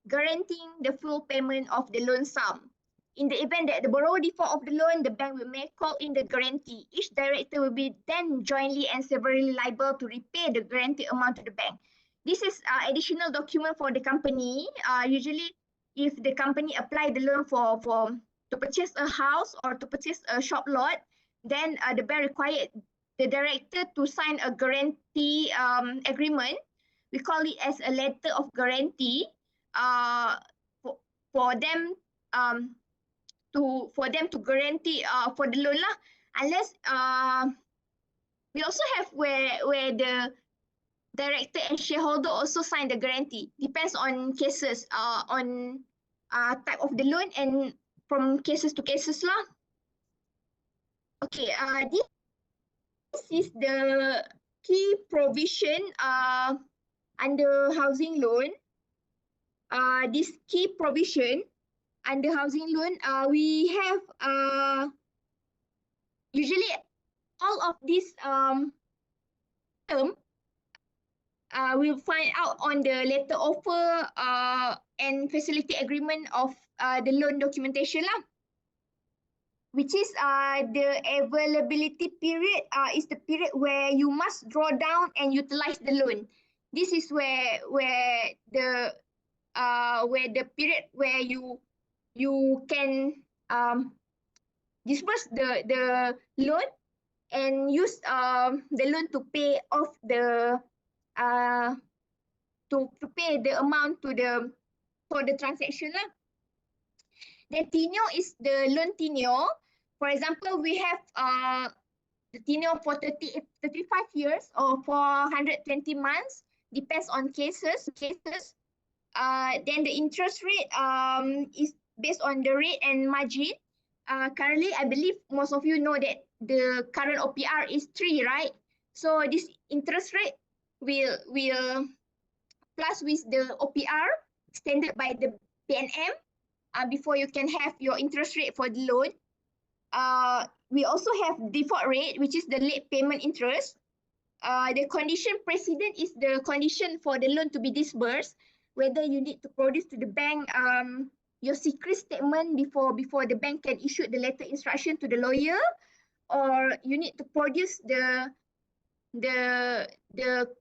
guaranteeing the full payment of the loan sum. In the event that the borrower default of the loan, the bank will may call in the guarantee. Each director will be then jointly and severally liable to repay the guarantee amount to the bank. This is additional document for the company. Usually, if the company apply the loan to purchase a house or to purchase a shop lot, then the bank required the director to sign a guarantee agreement. We call it as a letter of guarantee for them to guarantee for the loan lah. Unless we also have where the director and shareholder also sign the guarantee. Depends on cases, on type of the loan and from cases to cases lah. Okay, this is the key provision under housing loan. This key provision under housing loan, we have usually all of this term we'll find out on the letter offer and facility agreement of the loan documentation lah, which is the availability period is the period where you must draw down and utilize the loan. This is where the period where you can disburse the loan and use the loan to pay off the to pay the amount for the transaction lah. The tenure is the loan tenure. For example, we have the tenure for 35 years or for 120 months, depends on cases. Then the interest rate is based on the rate and margin. Currently, I believe most of you know that the current OPR is 3, right? So this interest rate will plus with the OPR standard by the PNM before you can have your interest rate for the loan. We also have default rate, which is the late payment interest. The condition precedent is the condition for the loan to be disbursed, whether you need to produce to the bank your secret statement before the bank can issue the letter instruction to the lawyer, or you need to produce the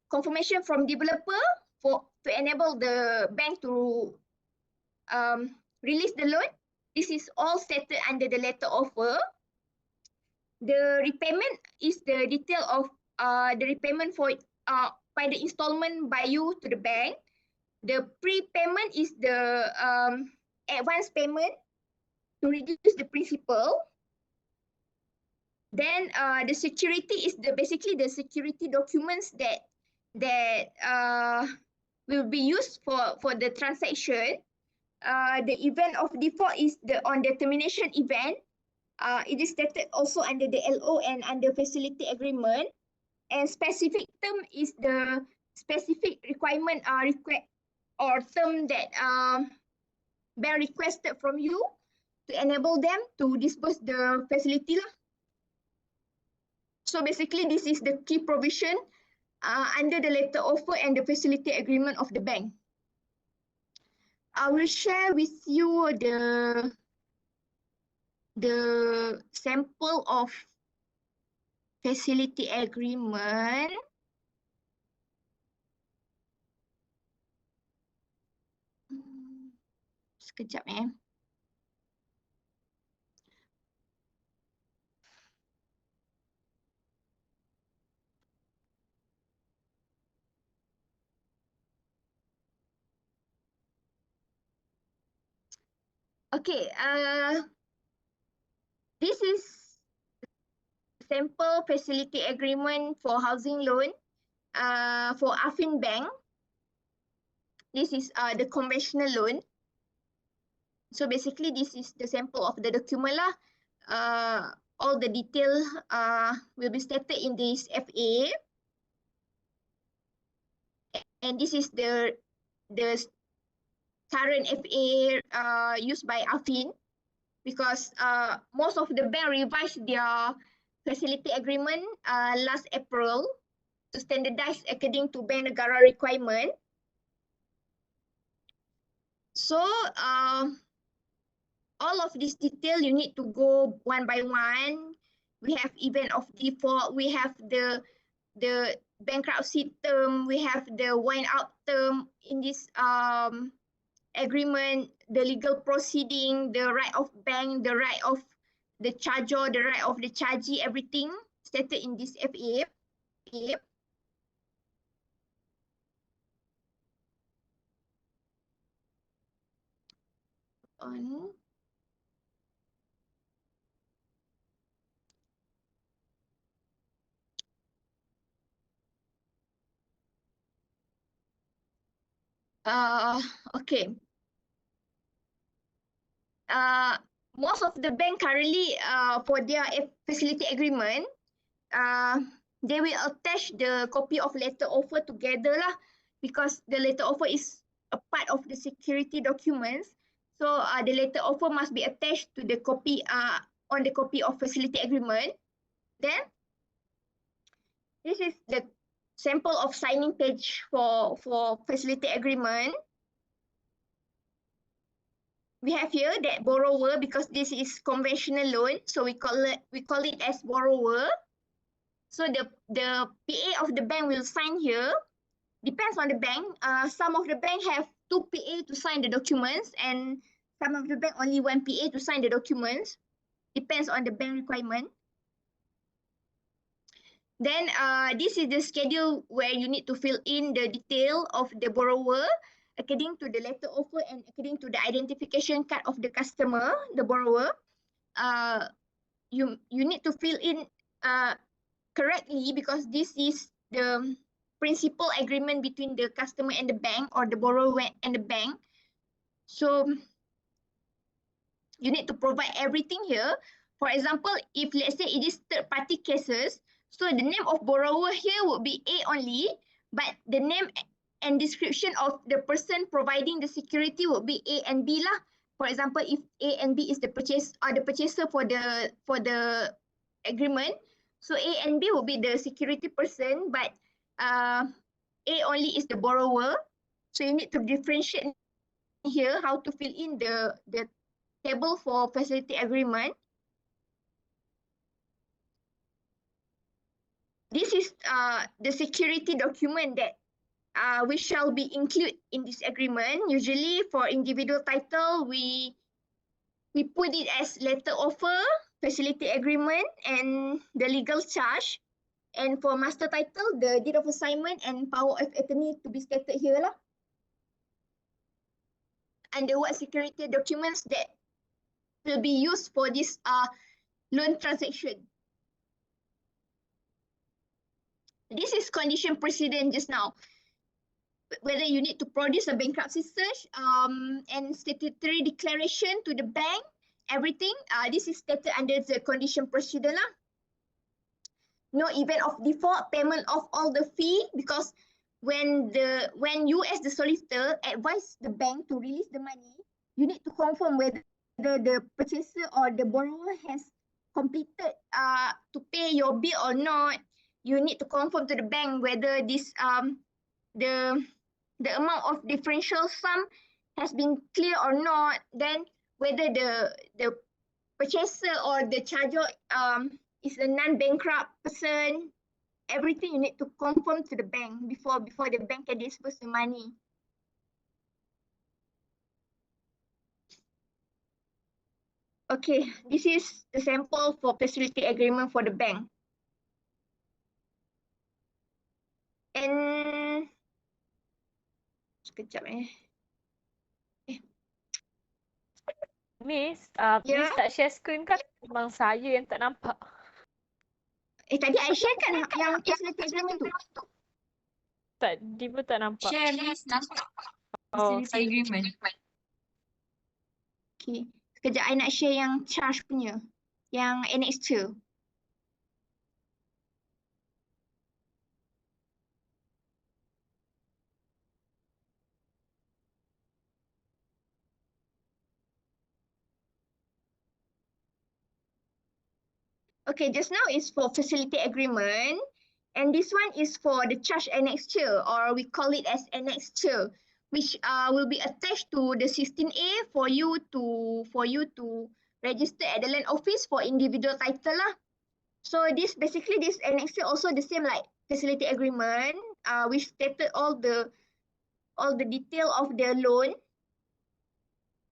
confirmation from developer to enable the bank to release the loan. This is all stated under the letter offer. The repayment is the detail of the repayment for by the installment by you to the bank. The prepayment is the advance payment to reduce the principal. Then the security is basically the security documents that will be used for the transaction. The event of default is on the termination event. It is stated also under the LO and under facility agreement. And specific term is the specific requirement or term that bank requested from you to enable them to disburse the facility lah. So basically, this is the key provision under the letter offer and the facility agreement of the bank. I will share with you the sample of facility agreement. Sekejap eh. Okay, this is sample facility agreement for housing loan for Affin Bank. This is the conventional loan. So basically, this is the sample of the document lah. All the detail will be stated in this FA. And this is the current FA used by Affin, because most of the bank revised their facility agreement last April to standardize according to Bank Negara requirement. So all of this detail you need to go one by one. We have event of default, we have the bankruptcy term, we have the wind out term in this agreement, the legal proceeding, the right of bank, the right of the charger, the right of the chargee, everything stated in this FA. On. Okay. Most of the bank currently for their facility agreement, they will attach the copy of letter offer together lah, because the letter offer is a part of the security documents. So the letter offer must be attached to the copy on the copy of facility agreement. Then this is the sample of signing page for facility agreement. We have here that borrower, because this is conventional loan, so we call it as borrower. So the PA of the bank will sign here. Depends on the bank. Some of the bank have 2 PA to sign the documents, and some of the bank only 1 PA to sign the documents. Depends on the bank requirement. Then this is the schedule where you need to fill in the detail of the borrower according to the letter offer and according to the identification card of the customer, the borrower. You need to fill in correctly, because this is the principal agreement between the customer and the bank, or the borrower and the bank. So you need to provide everything here. For example, if let's say it is third party cases, so the name of borrower here would be A only, but the name and description of the person providing the security would be A and B lah. For example, if A and B is the purchaser for the agreement, so A and B will be the security person, but A only is the borrower. So you need to differentiate here how to fill in the table for facility agreement. This is the security document that we shall be included in this agreement. Usually for individual title, we put it as letter offer, facility agreement, and the legal charge. And for master title, the deed of assignment and power of attorney to be stated here lah. And what security documents that will be used for this loan transaction. This is condition precedent just now. Whether you need to produce a bankruptcy search and statutory declaration to the bank, everything. This is stated under the condition precedent lah. No event of default, payment of all the fee, because when you as the solicitor advise the bank to release the money, you need to confirm whether the purchaser or the borrower has completed to pay your bill or not. You need to confirm to the bank whether this the amount of differential sum has been clear or not. Then whether the purchaser or the charger is a non-bankrupt person. Everything you need to confirm to the bank before the bank can disburse the money. Okay, this is the sample for facility agreement for the bank. And sekejap Miss, Ya. Miss tak share screen kan? Memang saya yang tak nampak. Tadi I share kan yang facility agreement tu. Tak, dia pun tak nampak. Share Miss, nampak Oh, facility agreement. Okay. Sekejap I nak share yang charge punya. Yang annex 2. Okay, just now is for facility agreement. And this one is for the charge annexure, or we call it as annex 2, which will be attached to the 16A for you to register at the land office for individual title lah. So this annexure also the same like facility agreement, which stated all the detail of the loan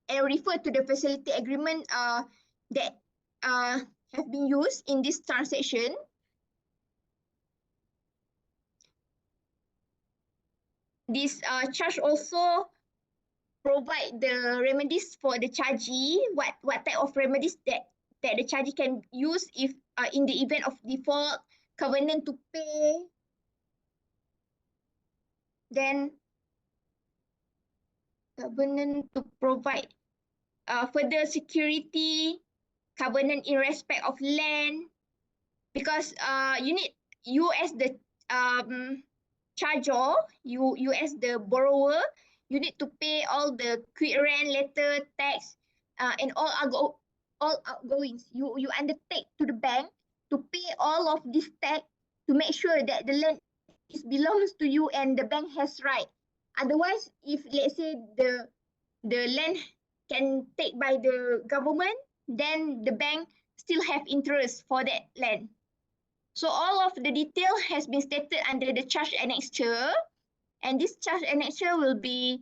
and refer to the facility agreement that have been used in this transaction. This charge also provide the remedies for the chargee. What type of remedies that the chargee can use if in the event of default, covenant to pay, then covenant to provide further security, covenant in respect of land, because you as the charger, you as the borrower, you need to pay all the quit rent, letter, tax, and all outgoings. You undertake to the bank to pay all of this tax to make sure that the land belongs to you and the bank has right. Otherwise, if let's say the land can take by the government, then the bank still have interest for that land. So all of the detail has been stated under the charge annexure, and this charge annexure will be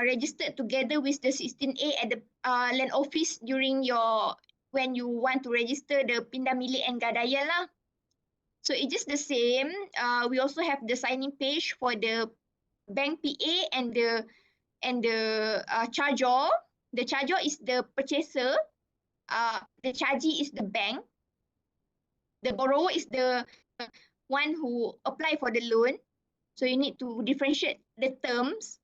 registered together with the 16A at the land office during when you want to register the pindah milik and gadaya lah. So it's just the same. We also have the signing page for the bank PA and the charger. The charger is the purchaser. The chargee is the bank. The borrower is the one who apply for the loan. So you need to differentiate the terms.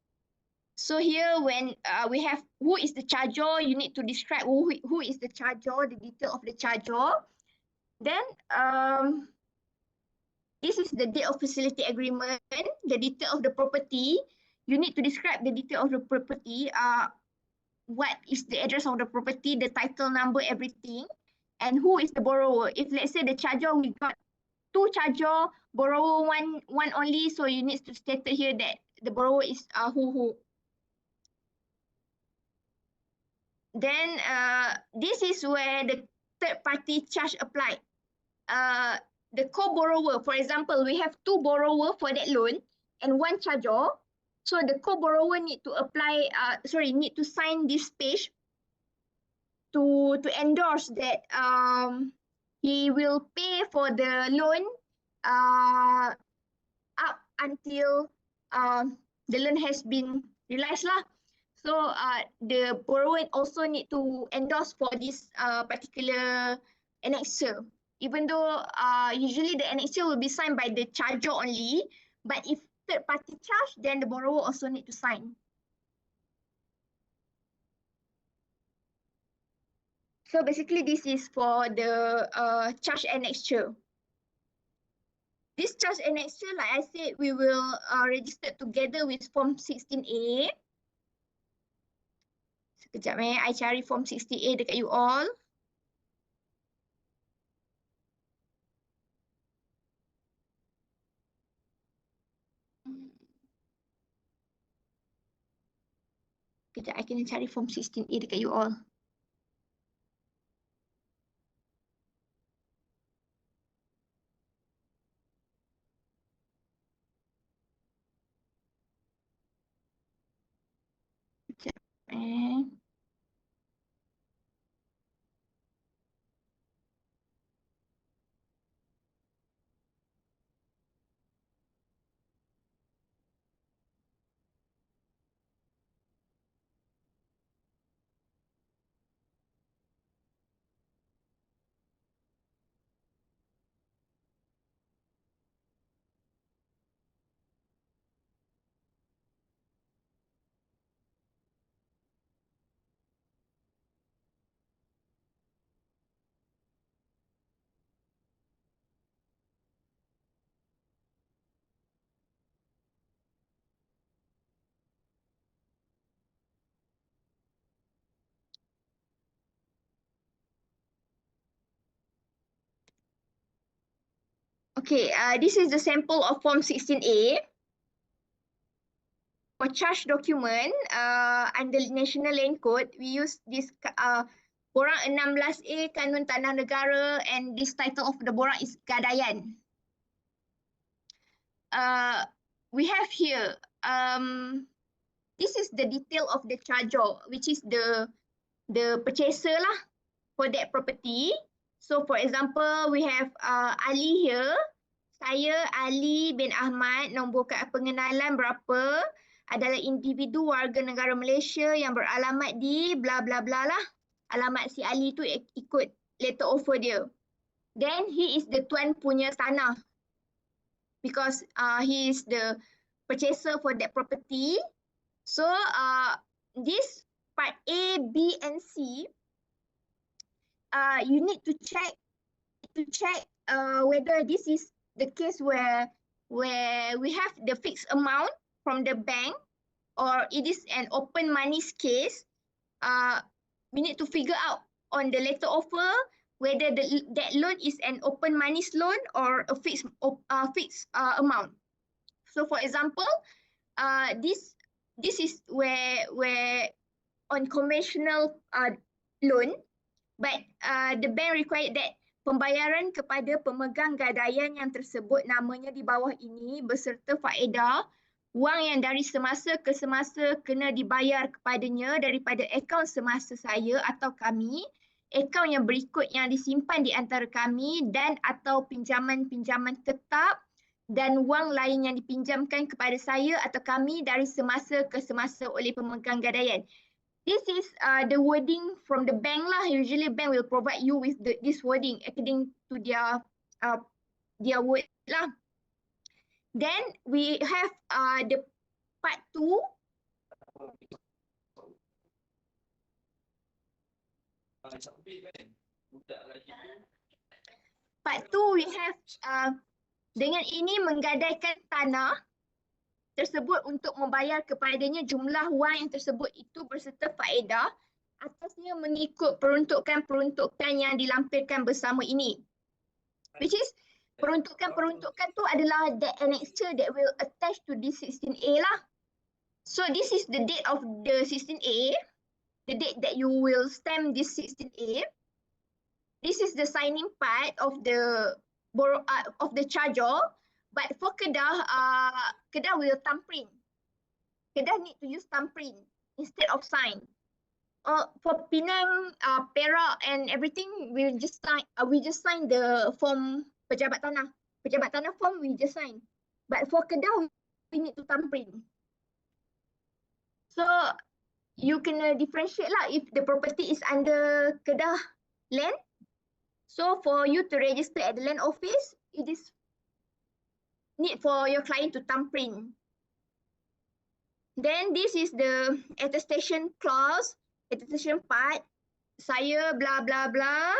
So here when we have who is the charger, you need to describe who is the charger, the detail of the charger. Then this is the date of facility agreement, the detail of the property. You need to describe the detail of the property. What is the address of the property, the title number, everything, and who is the borrower. If let's say the charger, we got two charger, borrower one only, so you need to state here that the borrower is who. Then this is where the third party charge applied. The co-borrower, for example, we have two borrower for that loan and one charger. So the co-borrower need to need to sign this page to endorse that he will pay for the loan up until the loan has been realized lah. So the borrower also need to endorse for this particular annexure. Even though usually the annexure will be signed by the charger only, but if third party charge, then the borrower also need to sign. So basically this is for the charge annexure. This charge annexure, like I said, we will register together with form 16A. Sekejap I cari form 60A dekat you all. Sekejap I kena cari form 16A dekat you all. Sekejap Okay, this is the sample of Form 16A. For charge document, under National Land Code, we use this borang 16A Kanun Tanah Negara, and this title of the borang is Gadaian. We have here, this is the detail of the charger, which is the purchaser lah for that property. So for example, we have Ali here. Saya Ali bin Ahmad, nombor kad pengenalan berapa, adalah individu warga negara Malaysia yang beralamat di bla bla bla lah. Alamat si Ali tu ikut letter offer dia. Then he is the tuan punya tanah, because he is the purchaser for that property. So this part A, B and C, you need to check whether this is the case where we have the fixed amount from the bank, or it is an open monies case. We need to figure out on the letter offer whether that loan is an open monies loan or a fixed amount. So for example, this is where on conventional loan, but the bank required that pembayaran kepada pemegang gadaian yang tersebut namanya di bawah ini beserta faedah, wang yang dari semasa ke semasa kena dibayar kepadanya daripada akaun semasa saya atau kami, akaun yang berikut yang disimpan di antara kami dan atau pinjaman-pinjaman tetap, dan wang lain yang dipinjamkan kepada saya atau kami dari semasa ke semasa oleh pemegang gadaian. This is the wording from the bank lah. Usually bank will provide you with this wording according to their word lah. Then we have the part 2. Part 2 we have dengan ini menggadaikan tanah tersebut untuk membayar kepadanya jumlah wang yang tersebut itu berserta faedah atasnya mengikut peruntukan yang dilampirkan bersama ini. Which is peruntukan tu adalah the annexure that will attach to this 16A lah. So this is the date of the 16A, the date that you will stamp this 16A. This is the signing part of the charger. But for Kedah, Kedah will thumbprint. Kedah need to use thumbprint instead of sign. For Penang, Perak and everything, we just sign the form pejabat tanah. Pejabat tanah form we just sign. But for Kedah, we need to thumbprint. So you can differentiate lah if the property is under Kedah land. So for you to register at the land office, it is need for your client to thumbprint. Then this is the attestation clause, attestation part. Saya bla bla bla,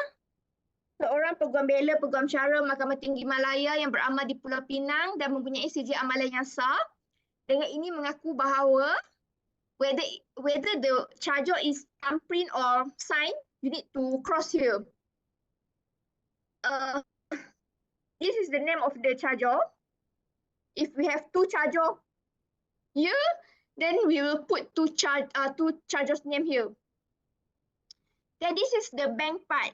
seorang peguam bela peguam cara Mahkamah Tinggi Malaya yang beramal di Pulau Pinang dan mempunyai sijil amalan yang sah. Dengan ini mengaku bahawa whether the charger is thumbprint or sign, you need to cross here. This is the name of the charger. If we have two charger here, then we will put two chargers name here. Then this is the bank part.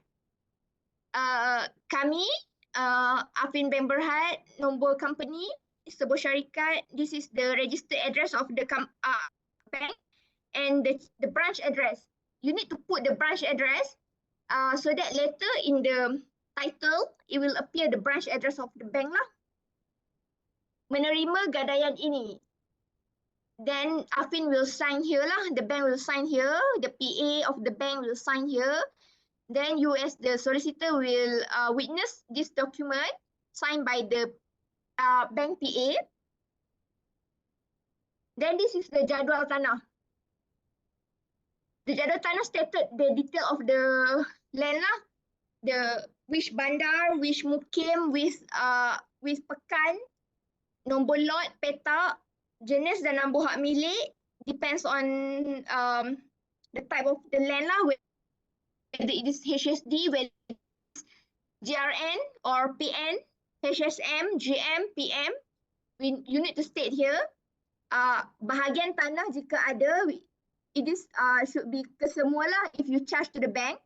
Kami, Afin Bank Berhad, nombor company, sebuah syarikat. This is the registered address of the bank and the branch address. You need to put the branch address so that later in the title, it will appear the branch address of the bank lah. Menerima gadaian ini. Then Afin will sign here lah. The bank will sign here. The PA of the bank will sign here. Then you as the solicitor will witness this document signed by the bank PA. Then this is the jadual tanah. The jadual tanah stated the detail of the land lah. Which bandar, which mukim, with pekan, nombor lot, petak, jenis dan nombor hak milik, depends on the type of the land lah, whether it is HSD, whether it is GRN or PN. HSM, GM, PM, you need to state here. Bahagian tanah jika ada, it is should be kesemua lah if you charge to the bank.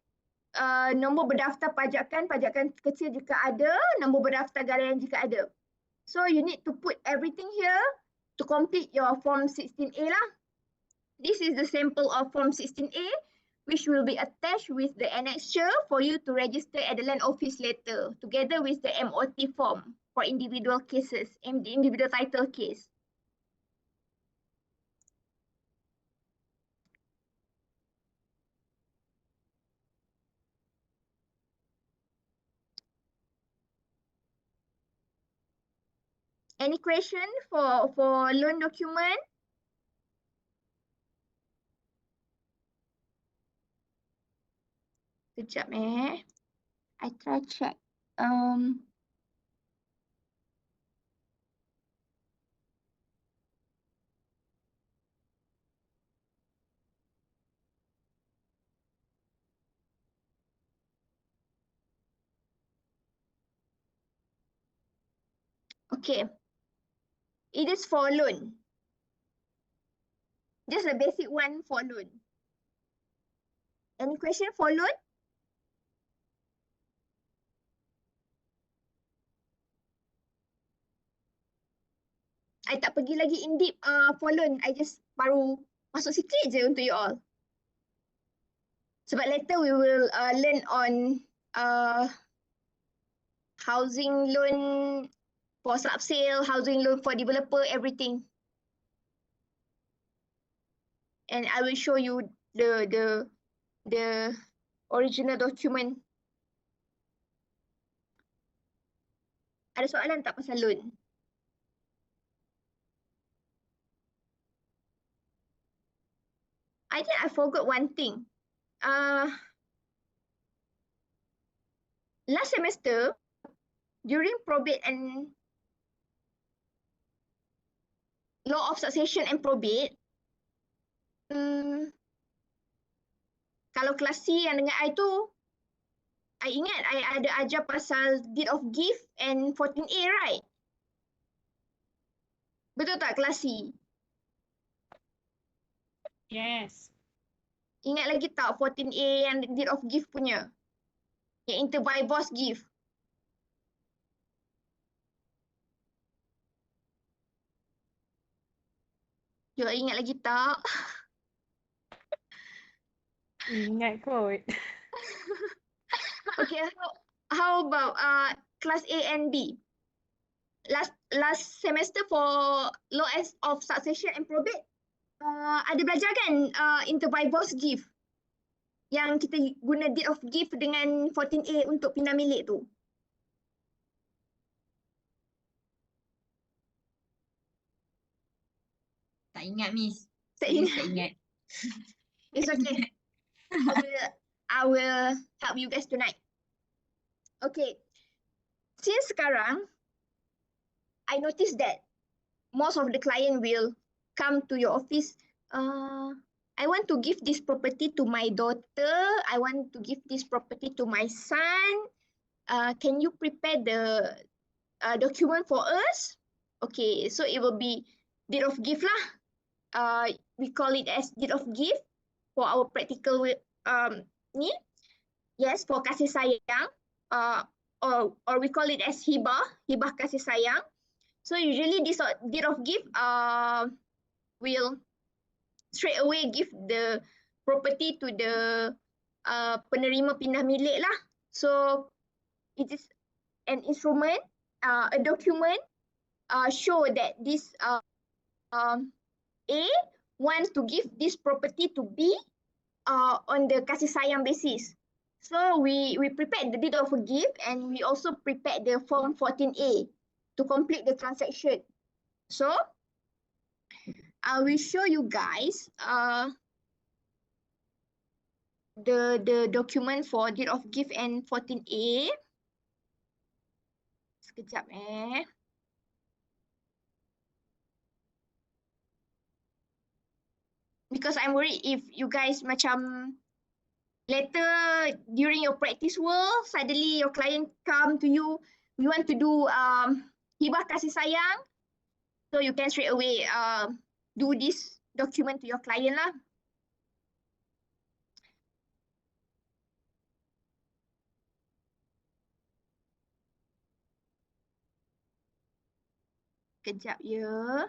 Nombor berdaftar pajakan kecil jika ada, nombor berdaftar galian jika ada. So you need to put everything here to complete your form 16A lah. This is the sample of form 16A, which will be attached with the annexure for you to register at the land office later, together with the MOT form for individual cases, individual title case. Any question for loan document? Sekejap I try check. Okay. It is for loan. Just a basic one for loan. Any question for loan? I tak pergi lagi in deep for loan. I just baru masuk sikit je untuk you all. Sebab later we will learn on housing loan for slab sale, housing loan for developer, everything. And I will show you the original document. Ada soalan tak pasal loan? I think I forgot one thing. Last semester, during probate and law of succession and probate, kalau kelas C yang dengan I tu, I ingat I ada ajar pasal deed of gift and 14A, right? Betul tak kelas C? Yes. Ingat lagi tak 14A yang deed of gift punya? Yang inter by boss gift. You ingat lagi tak? Ingat kot. Okay, how about class A and B? Last semester for law of succession and probate, ada belajar kan inter by boss gift? Yang kita guna deed of gift dengan 14A untuk pindah milik tu. Tak ingat, Miss. Tak Serius ingat. tak ingat. It's okay. I will help you guys tonight. Okay. Since sekarang, I noticed that most of the client will come to your office. I want to give this property to my daughter. I want to give this property to my son. Can you prepare the document for us? Okay, so it will be deed of gift lah. We call it as deed of gift for our practical ni. Yes, for kasih sayang. Or we call it as hibah kasih sayang. So usually this deed of gift will straight away give the property to the penerima pindah milik lah. So it is an instrument, a document show that this A wants to give this property to B on the kasih sayang basis. So we prepared the deed of gift and we also prepared the form 14A to complete the transaction. So I will show you guys the document for deed of gift and 14A. Sekejap Because I'm worried if you guys macam later during your practice work, suddenly your client come to you, we want to do hibah kasih sayang, so you can straight away do this document to your client lah. Kejap ya.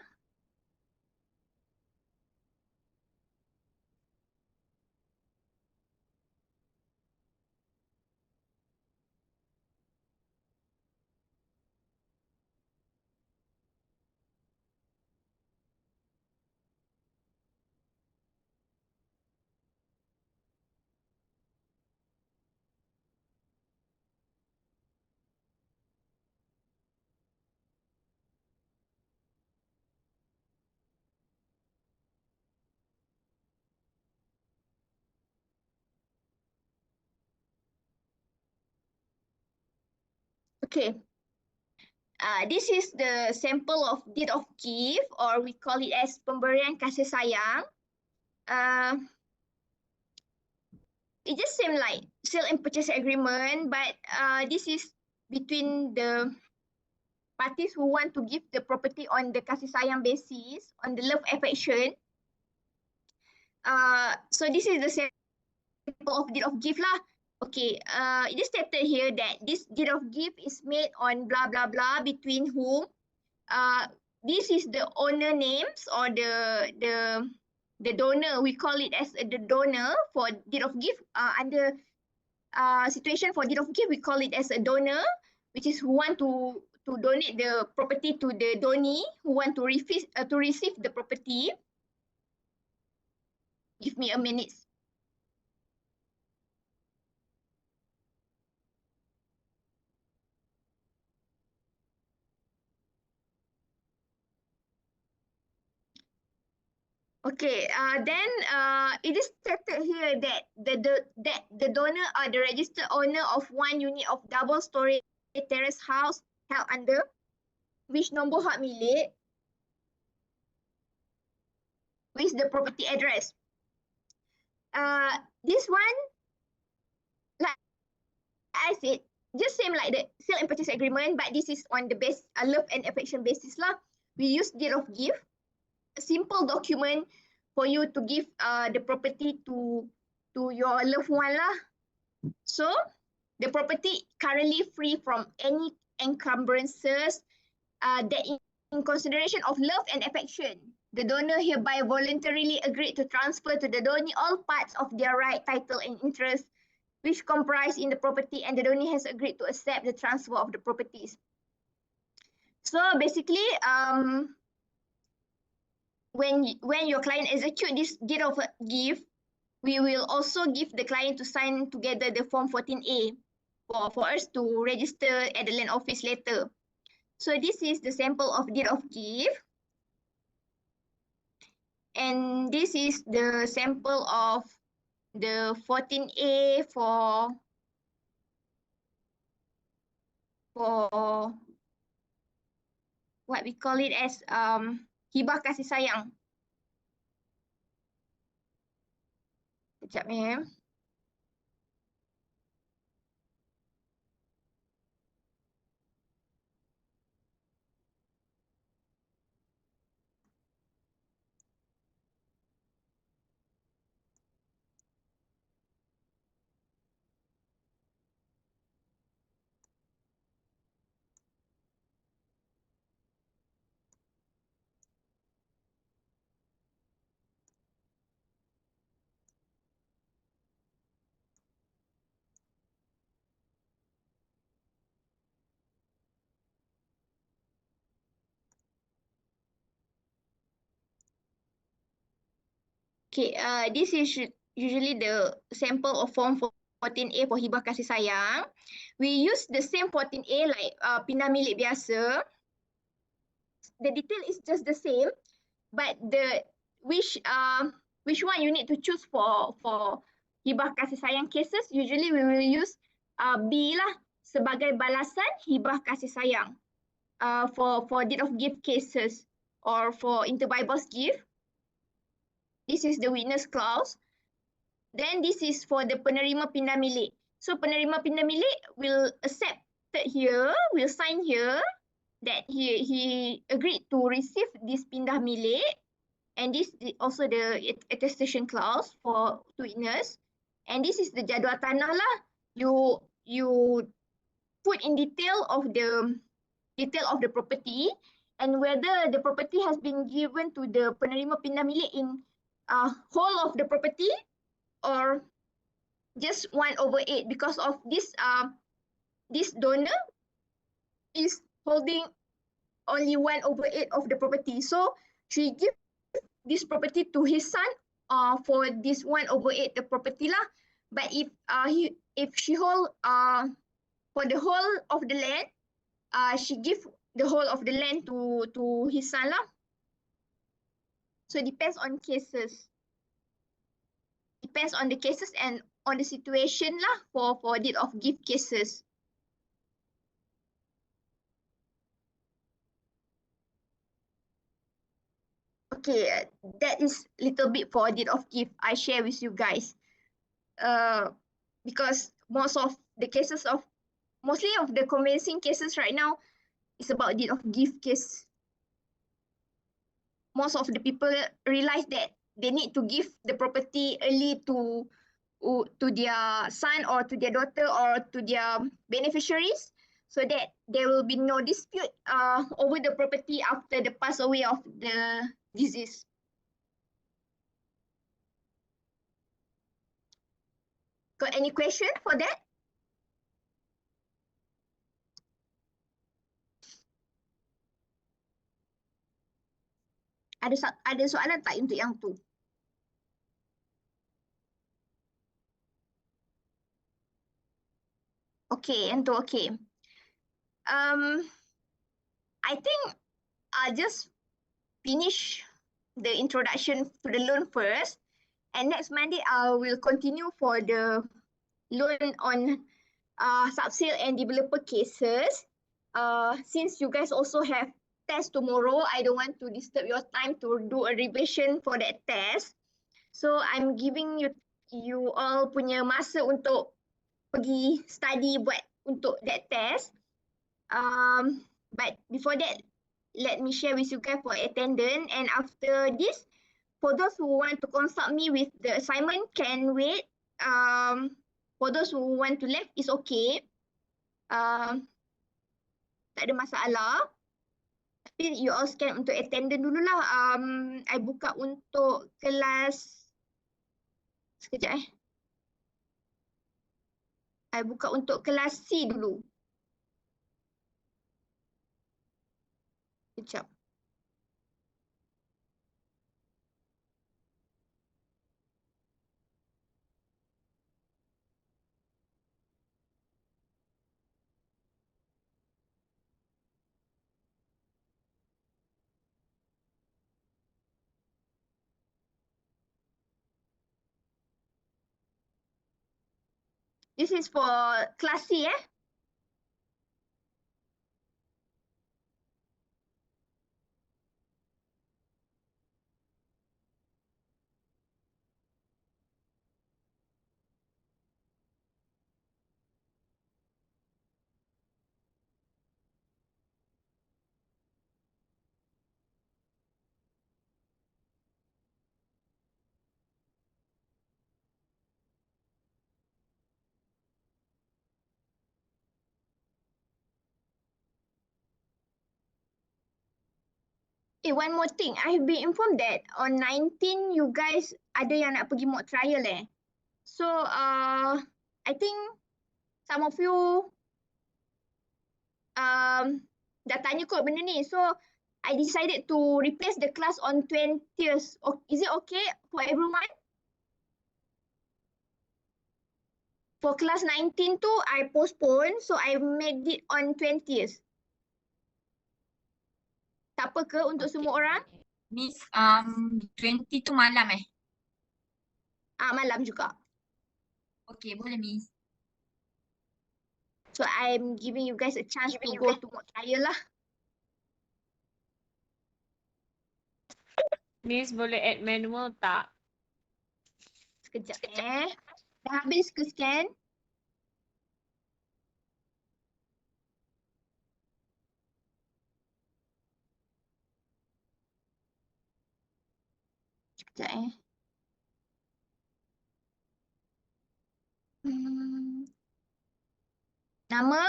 Okay. This is the sample of deed of gift, or we call it as pemberian kasih sayang. It just seems like sale and purchase agreement, but this is between the parties who want to give the property on the kasih sayang basis, on the love affection. So this is the sample of deed of gift lah. Okay, it is stated here that this deed of gift is made on blah blah blah between whom. This is the owner names or the donor. We call it as the donor for deed of gift. Under situation for deed of gift, we call it as a donor, which is who want to donate the property to the donee who want to receive the property. Give me a minute. Okay, then it is stated here that the donor or the registered owner of one unit of double-story terrace house held under which nombor hak milik with the property address. This one, like I said, just same like the sale and purchase agreement, but this is on the base love and affection basis lah. We use deed of gift, a simple document for you to give the property to your loved one lah. So the property currently free from any encumbrances that in consideration of love and affection. The donor hereby voluntarily agreed to transfer to the donee all parts of their right, title and interest which comprise in the property, and the donee has agreed to accept the transfer of the properties. So basically, when your client execute this deed of gift, we will also give the client to sign together the form 14A for us to register at the land office later. So this is the sample of deed of gift. And this is the sample of the 14A for what we call it as hibah kasih sayang. Sekejap ya. Okay, this is usually the sample of form 14A for hibah kasih sayang. We use the same 14A like pindah milik biasa. The detail is just the same, but the which one you need to choose for hibah kasih sayang cases, usually we will use B lah sebagai balasan hibah kasih sayang for deed of gift cases or for inter biblos gift. This is the witness clause. Then this is for the penerima pindah milik. So penerima pindah milik will accept here, will sign here that he agreed to receive this pindah milik, and this is also the attestation clause for witness, and this is the jadual tanah lah. You put in detail of the property and whether the property has been given to the penerima pindah milik in whole of the property or just 1/8 because of this donor is holding only 1/8 of the property. So she give this property to his son for this 1/8 the property lah. But if she hold for the whole of the land, she give the whole of the land to his son lah. So it depends on cases. Depends on the cases and on the situation lah for deed of gift cases. Okay, that is little bit for deed of gift I share with you guys. Because mostly of the conveyancing cases right now is about deed of gift case. Most of the people realize that they need to give the property early to their son or to their daughter or to their beneficiaries so that there will be no dispute over the property after the pass away of the disease. Got any question for that? Ada soalan tak untuk yang tu? Okay, yang tu okay. I think I'll just finish the introduction to the loan first, and next Monday I will continue for the loan on subsale and developer cases. Since you guys also have test tomorrow, I don't want to disturb your time to do a revision for that test. So I'm giving you all punya masa untuk pergi study buat untuk that test. But before that, let me share with you guys for attendance. And after this, for those who want to consult me with the assignment, can wait. For those who want to left, it's okay. Tak ada masalah. Tapi you all scan untuk attendance dululah. I buka untuk kelas. Sekejap I buka untuk kelas C dulu. Sekejap. This is for class C, eh? One more thing. I have been informed that on 19 you guys ada yang nak pergi mock trial eh. So I think some of you dah tanya kot benda ni. So I decided to replace the class on 20th. Is it okay for everyone? For class 19 tu I postpone, so I made it on 20th. Tak apa ke untuk semua orang? Miss, 20 tu malam eh? Malam juga. Okay, boleh Miss. So I'm giving you guys a chance to go to mock trial lah. Miss boleh add manual tak? Sekejap Dah habis ke scan? Sekejap eh. Nama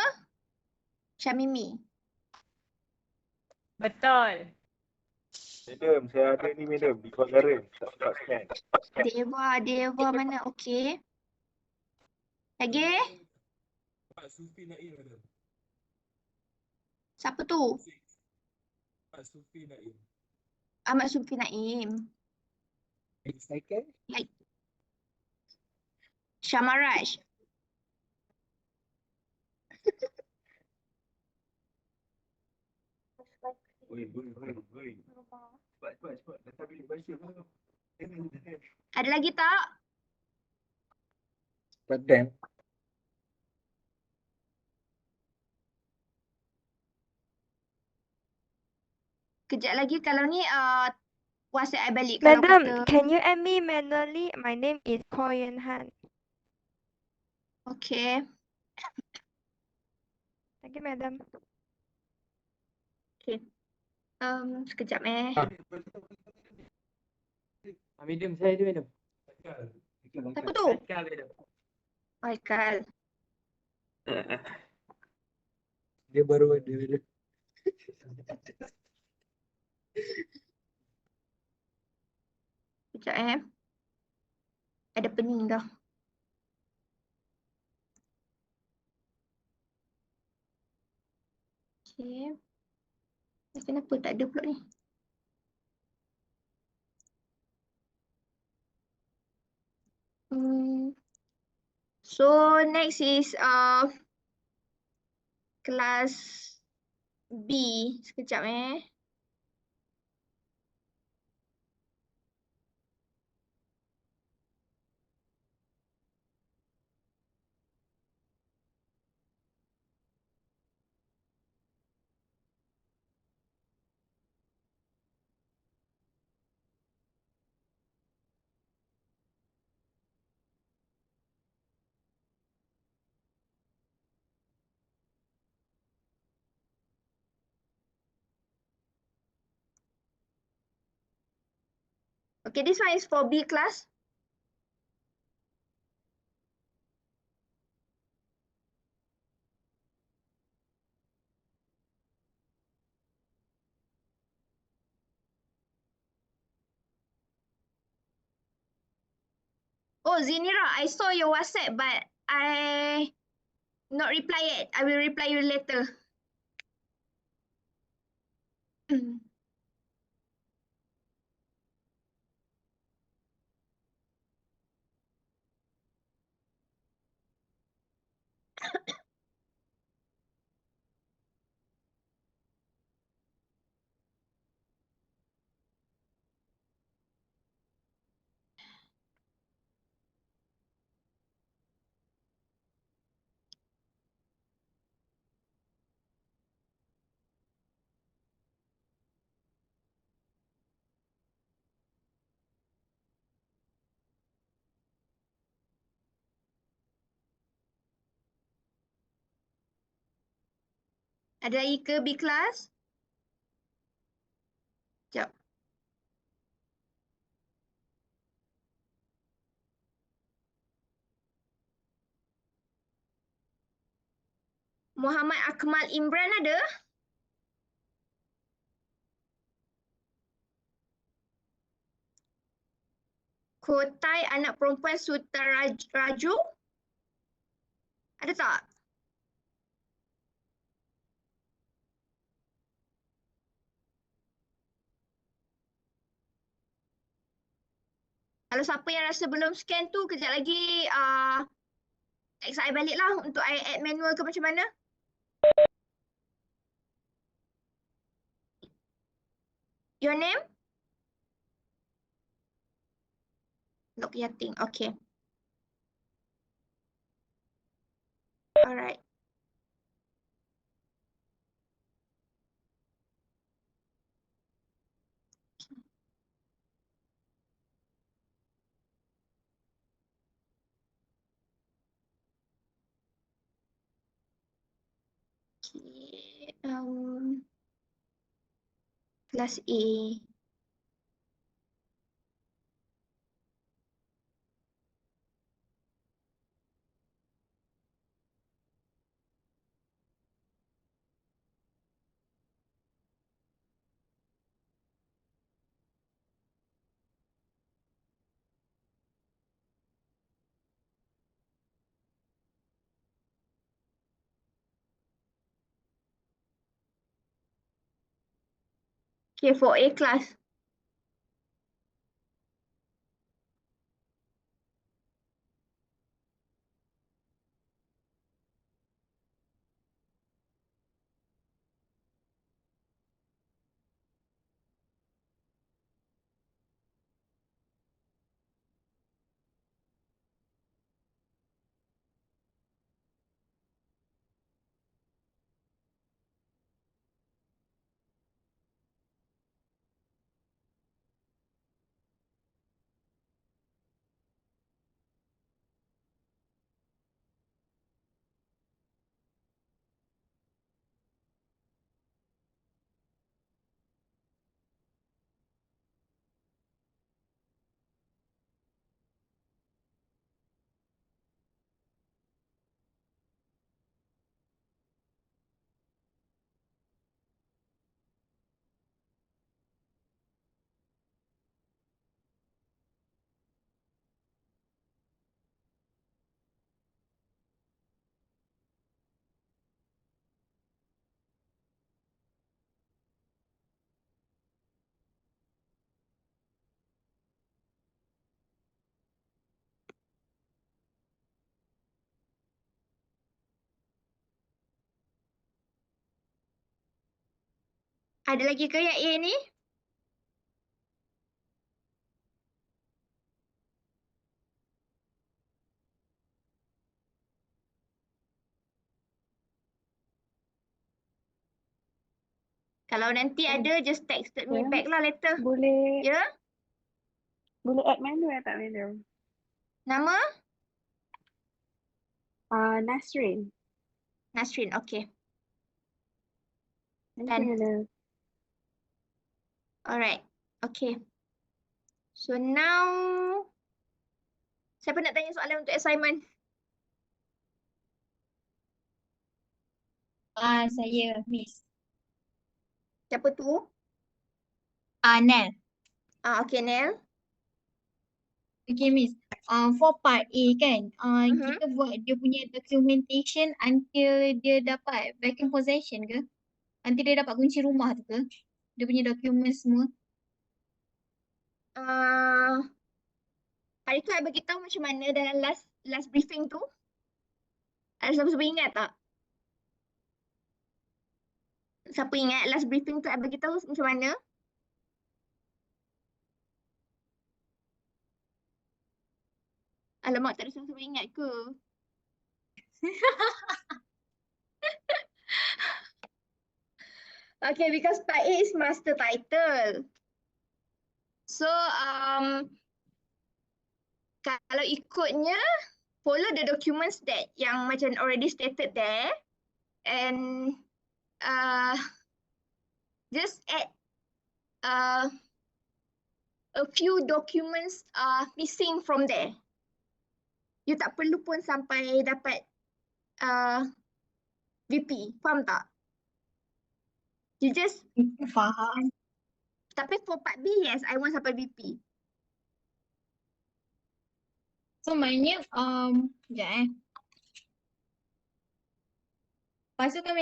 Syamimi. Betul. Madam, saya ada ni madam, di Kuala tak sempat scan. Deva mana? Okey. Lagi? Pak Sufi Naim madam. Siapa tu? Pak Sufi Naim. Ahmad Sufi Naim. Second? Syamaraj. Oi. Cepat. Datang bilik baca dulu. Ada lagi tak? Padam. Kejap lagi kalau ni WhatsApp I balik kalau Madam, kata. can you add me manually? My name is Ko Yun Han. Okey. Thank you, madam. Okey. Sekejap eh. Madam, saya tu madam. Siapa tu? Haikal madam. Haikal. Dia baru ada madam. Sekejap eh. Ada pening dah. Okey. Kenapa tak ada pula ni? So next is kelas B. Sekejap eh. Okay, this one is for B class. Oh, Zinira, I saw your WhatsApp, but I not reply yet. I will reply you later. Ada lagi ke B class? Sekejap. Muhammad Akmal Imran ada? Kotai anak perempuan Sutaraju? Ada tak? Kalau siapa yang rasa belum scan tu, kejap lagi text I balik lah untuk I add manual ke macam mana. Your name? Lok Yating. Okay. Alright. Okay. Kelas A. Okay, for A class. Ada lagi ke yang A ni? Kalau nanti ada, just text me back lah later. Boleh Ya? boleh add manual tak madam? Nama? Nasrin. Nasrin, okay. Thank Done. you madam. Alright, okay. So now, siapa nak tanya soalan untuk assignment? Saya Miss. Siapa tu? Nel. Okay, Nel. Okay Miss. For part A kan, Mhm. kita buat dia punya documentation until dia dapat vacant possession ke? Until dia dapat kunci rumah tu ke? Dia punya dokumen semua. Hari tu I bagi tahu macam mana dalam last briefing tu. Ada siapa-siapa ingat tak? Siapa ingat last briefing tu I bagi tahu macam mana? Alamak, tak ada siapa-siapa ingat ke? Okay, because part A is master title. So, kalau ikutnya, follow the documents that yang macam already stated there. And just add a few documents missing from there. You tak perlu pun sampai dapat VP, faham tak? You just, Faham. tapi for part B, yes, I want sampai VP. So maknanya, sekejap Lepas tu kan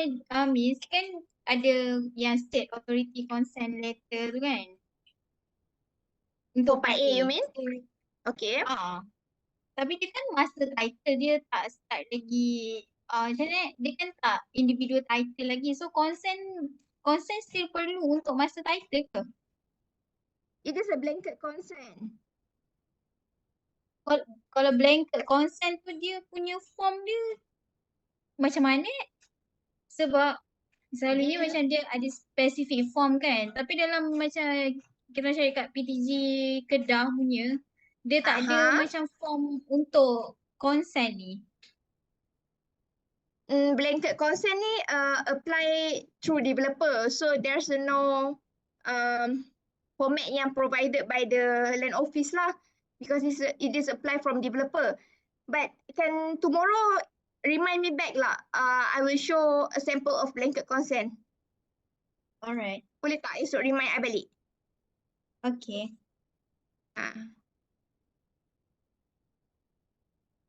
Miss kan ada yang state authority consent letter tu kan? For part A, you mean? Okay. Tapi dia kan master title dia tak start lagi, macam mana dia kan tak individual title lagi. So consent still perlu untuk master title ke? It is a blanket consent. Kalau blanket consent tu dia punya form dia macam mana? Sebab selalunya macam dia ada specific form kan. Tapi dalam macam kita cari kat PTG Kedah punya, dia tak ada macam form untuk consent ni. Blanket consent ni apply through developer. So there's no format yang provided by the land office lah, because it is apply from developer. But can tomorrow remind me back lah. I will show a sample of blanket consent. Alright. Boleh tak esok remind I balik? Okay.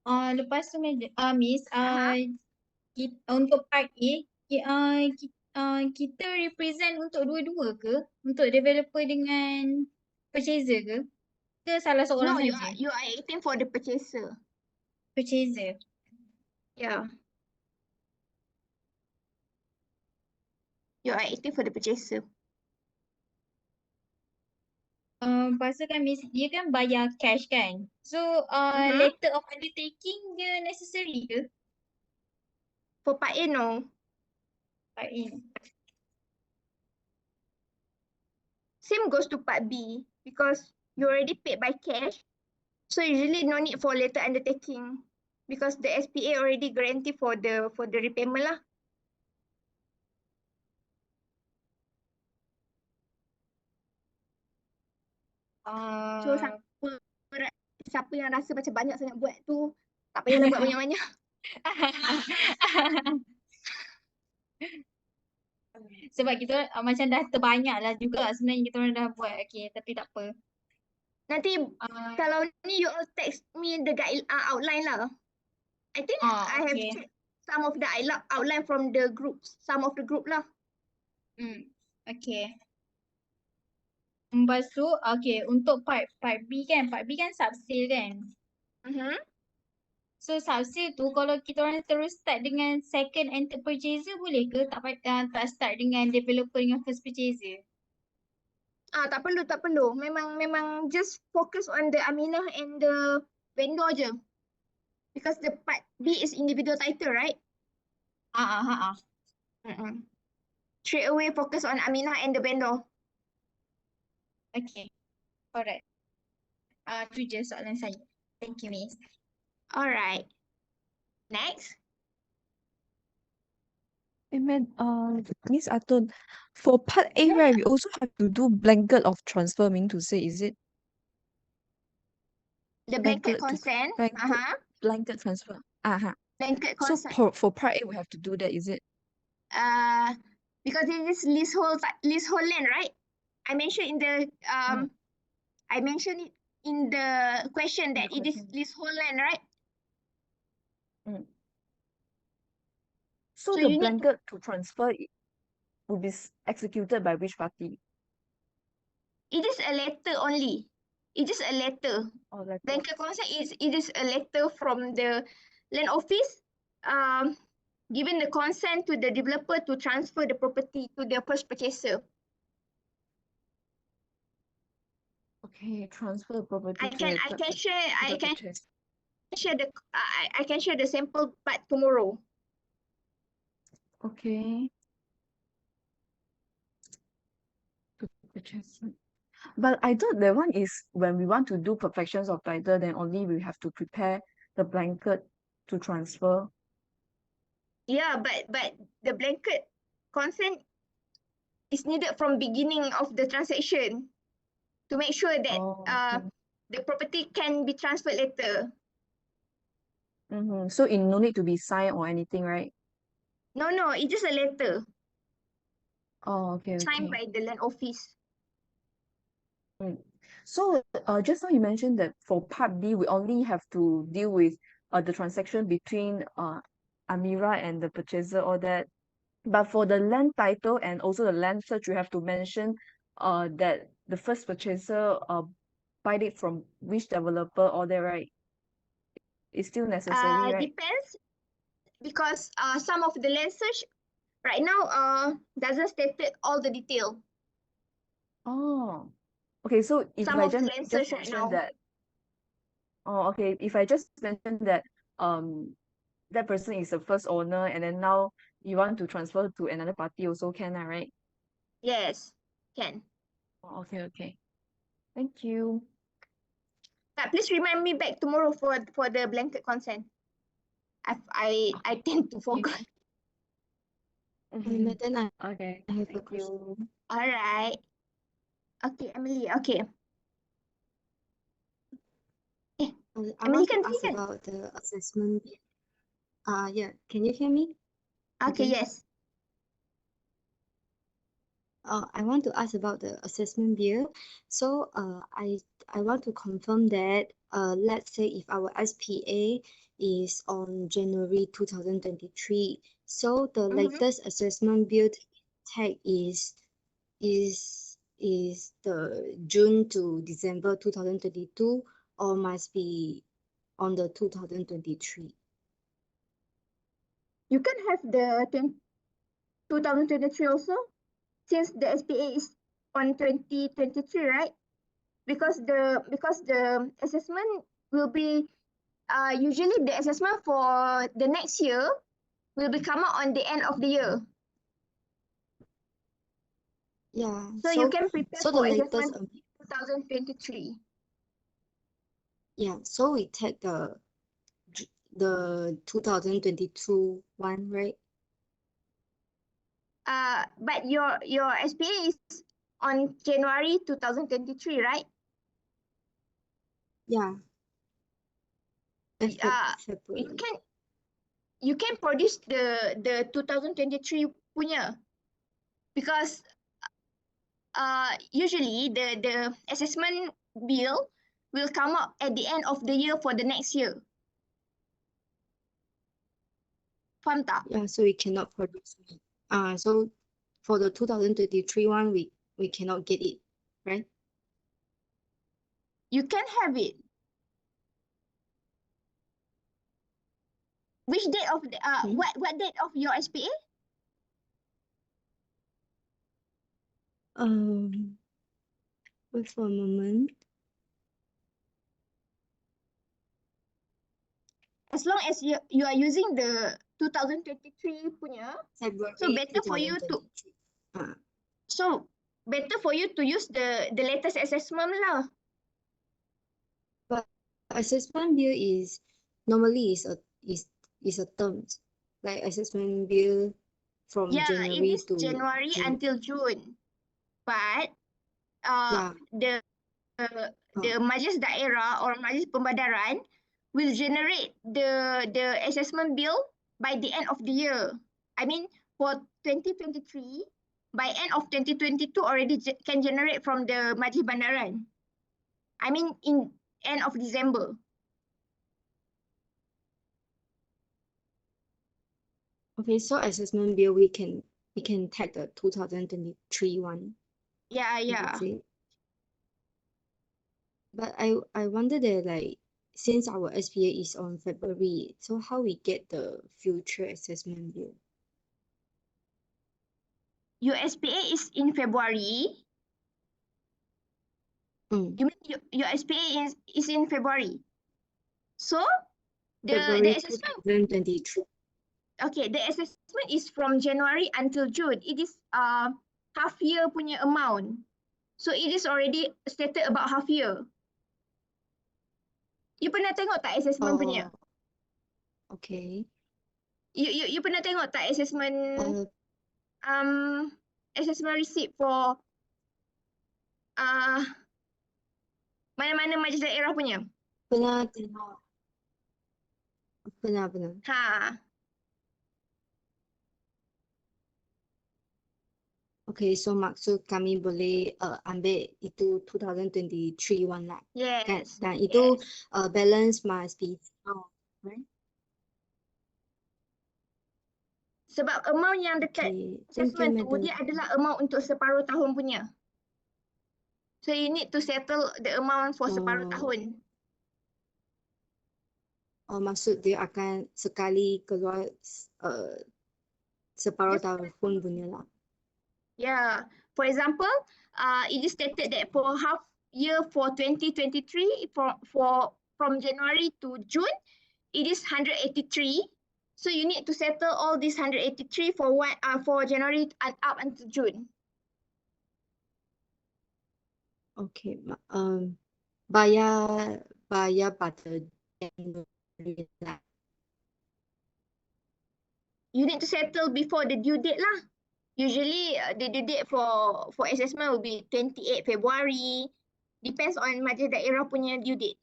Lepas tu Miss, untuk part A, kita represent untuk dua-dua ke? Untuk developer dengan purchaser ke? Ke salah seorang No, saja? you are acting for the purchaser. Purchaser. Yeah. You are acting for the purchaser. Pasal kan dia kan bayar cash kan. So Mhm. letter of undertaking dia necessary ke? For part A, no. Part A. Same goes to part B because you already paid by cash. So usually no need for letter undertaking because the SPA already guarantee for the repayment lah. So siapa yang rasa macam banyak sangat buat tu, tak payahlah buat banyak-banyak. Sebab kita macam dah terbanyak lah juga sebenarnya kita orang dah buat. Okay, tapi tak apa. Nanti kalau ni you all text me the outline lah. I think I have okay. checked some of the outline from the groups, some of the group lah. Okay. Lepas tu, okay, untuk part B kan sub-sale kan. So sub-sale tu kalau kita orang terus start dengan second and third purchaser boleh ke? Tak start dengan developer dengan first purchaser? Tak perlu. Memang just focus on the Aminah and the vendor je. Because the part B is individual title, right? Straight away focus on Aminah and the vendor. Okay. Alright. Tu je soalan saya. Thank you, Miss. Alright. Next. Miss Atun, for part A, right, we also have to do blanket of transfer, meaning to say, is it? The blanket Blanket to- consent. blanket- Blanket transfer. Blanket So consent. for part A, we have to do that, is it? Because it is leasehold land, right? I mentioned in the I mentioned it in the question that it is leasehold land, right? So So the you need blanket to transfer will be executed by which party? It is a letter only. It is a letter. Or like Blanket consent it is a letter from the land office, giving the consent to the developer to transfer the property to the first purchaser. Okay, transfer property I to can the I third can share I third can purchase. share the I can share the sample part tomorrow. Okay. To purchase. But I thought that one is when we want to do perfections of title, then only we have to prepare the blanket to transfer. Yeah, but the blanket consent is needed from beginning of the transaction to make sure that Okay. the property can be transferred later. So it no need to be signed or anything, right? No, it's just a letter Oh, okay, signed okay. by the land office. So just now you mentioned that for part B, we only have to deal with the transaction between Amira and the purchaser, all that. But for the land title and also the land search, you have to mention that the first purchaser buy it from which developer, all that, right? It's still necessary, right? Depends because some of the land search right now doesn't state all the detail. Oh, okay. So if Some I of the just land search right mention now. that, oh, okay. If I just mention that that person is the first owner, and then now you want to transfer to another party, also can, right? Yes, can. Oh, okay. Thank you. Please remind me back tomorrow for the blanket consent. I tend to forget. Okay. I have a Thank question. you. All right. Okay, Emily. Okay. I Emily want to can ask see. about the assessment. Yeah, can you hear me? Okay, Okay. yes. I want to ask about the assessment bill. So I want to confirm that let's say if our SPA is on January 2023, so the latest assessment bill tag is the June to December 2022 or must be on the 2023? You can have the 2023 also, since the SPA is on 2023, right? Because the assessment will be usually the assessment for the next year will be come out on the end of the year. Yeah. So you can prepare so the for latest assessment 2023. yeah, so we take the 2022 one, right? But your SPA is on January 2023, right? Yeah. You can produce the 2023 punya, because usually the assessment bill will come up at the end of the year for the next year. Faham tak? Yeah, so we cannot produce it. So for the 2023 one, we cannot get it, right? You can have it. Which date of the, what date of your SPA? Wait for a moment. As long as you are using the 2023 punya, February so better for you to 2023. so better for you to use the latest assessment lah. But assessment bill is normally is a term, like assessment bill from Yeah, January it is to January June. until June. But Yeah. the Majlis Daerah or Majlis Pembadaran will generate the assessment bill by the end of the year. I mean, for 2023, by end of 2022 already can generate from the Majlis Bandaran. I mean, in end of December. Okay, so assessment bill we can tag the 2023 one. Yeah. That's it. But I wonder that, like, since our SPA is on February, so how we get the future assessment bill? Your SPA is in February. You mean your SPA is in February? So the February assessment 2023. Okay, the assessment is from January until June. It is half year punya amount. So it is already stated about half year. You pernah tengok tak assessment punya? Okay. You pernah tengok tak assessment assessment receipt for mana-mana majlis daerah punya? Pernah tengok. Pernah. Okay, so maksud kami boleh ambil itu 2023 one lah. Yes. Kan? Dan itu balance must be right? Sebab amount yang dekat assessment tu, dia adalah amount untuk separuh tahun punya. So you need to settle the amount for separuh tahun. Maksud dia akan sekali keluar separuh tahun punya lah. Yeah. For example, it is stated that for half year for 2023, from January to June, it is 183. So you need to settle all these 183 for January and up until June. Okay. Bayar pada January lah. You need to settle before the due date lah. Usually the due date for assessment will be 28 February. Depends on majlis daerah punya due date.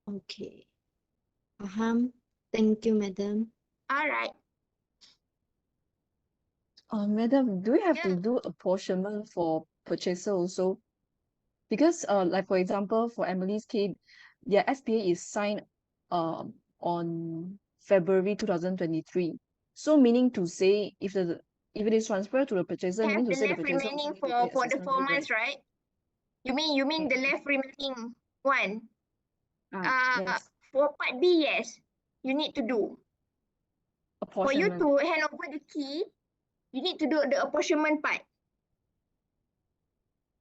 Okay. Faham. Thank you, madam. Alright. Madam, do we have to do apportionment for purchaser also? Because like for example, for Emily's case, their SPA is signed on February 2023. So meaning to say, if it is transferred to the purchaser, Have meaning to the say the left purchaser remaining also need to pay for the assessment 4 bill, months, right? right? You mean the Okay. left remaining one? Yes. For part B, yes, you need to do. For you Apportionment. to hand over the key, you need to do the apportionment part.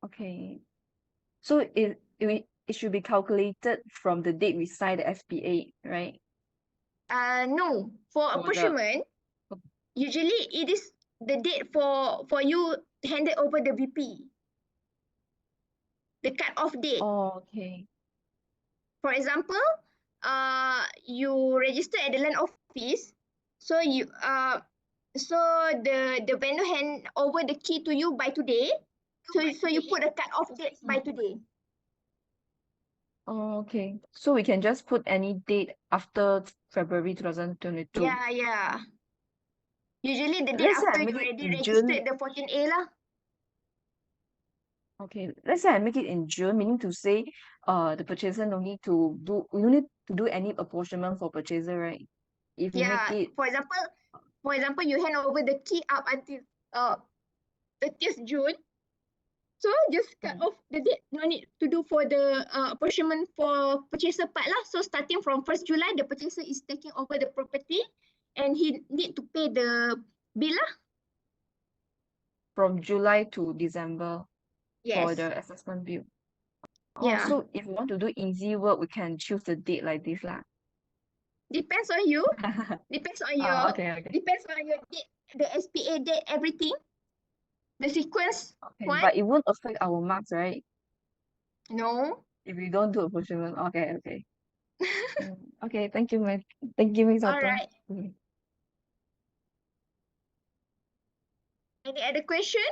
Okay. So it should be calculated from the date we sign the SPA, right? No, for For the apportionment, usually it is the date for you handed over the VP. The cut-off date. Oh, okay. For example, you register at the land office, so the vendor hand over the key to you by today. So you put a cut-off date by today. Oh, okay. So we can just put any date after February 2022. Yeah. Usually the date Let's say I after you make it already in registered June. the 14A lah. Okay, let's say I make it in June, meaning to say, the purchaser no need to do, we don't need to do any apportionment for purchaser, right? If we make Yeah. it, For example, you hand over the key up until 30th June. So just cut off the date. No need to do for the apportionment for purchaser part lah. So starting from 1st July, the purchaser is taking over the property and he need to pay the bill lah. from July to December for Yes. the assessment bill. Oh, Yeah. so if we want to do easy work, we can choose the date like this lah. Depends on you. Depends on your Okay. depends on your date, the SPA date, everything. The sequence. Okay, What? but it won't affect our marks, right? No. If we don't do apportionment. Okay. Okay, thank you, Miss All Autumn. right. Any other question?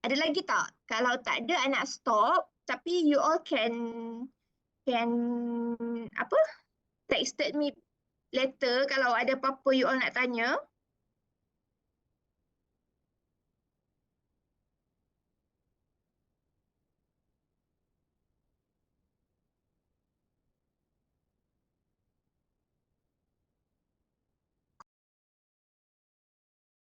Ada lagi tak? Kalau tak ada, I nak stop. Tapi you all can apa? Texted me later kalau ada apa-apa you all nak tanya.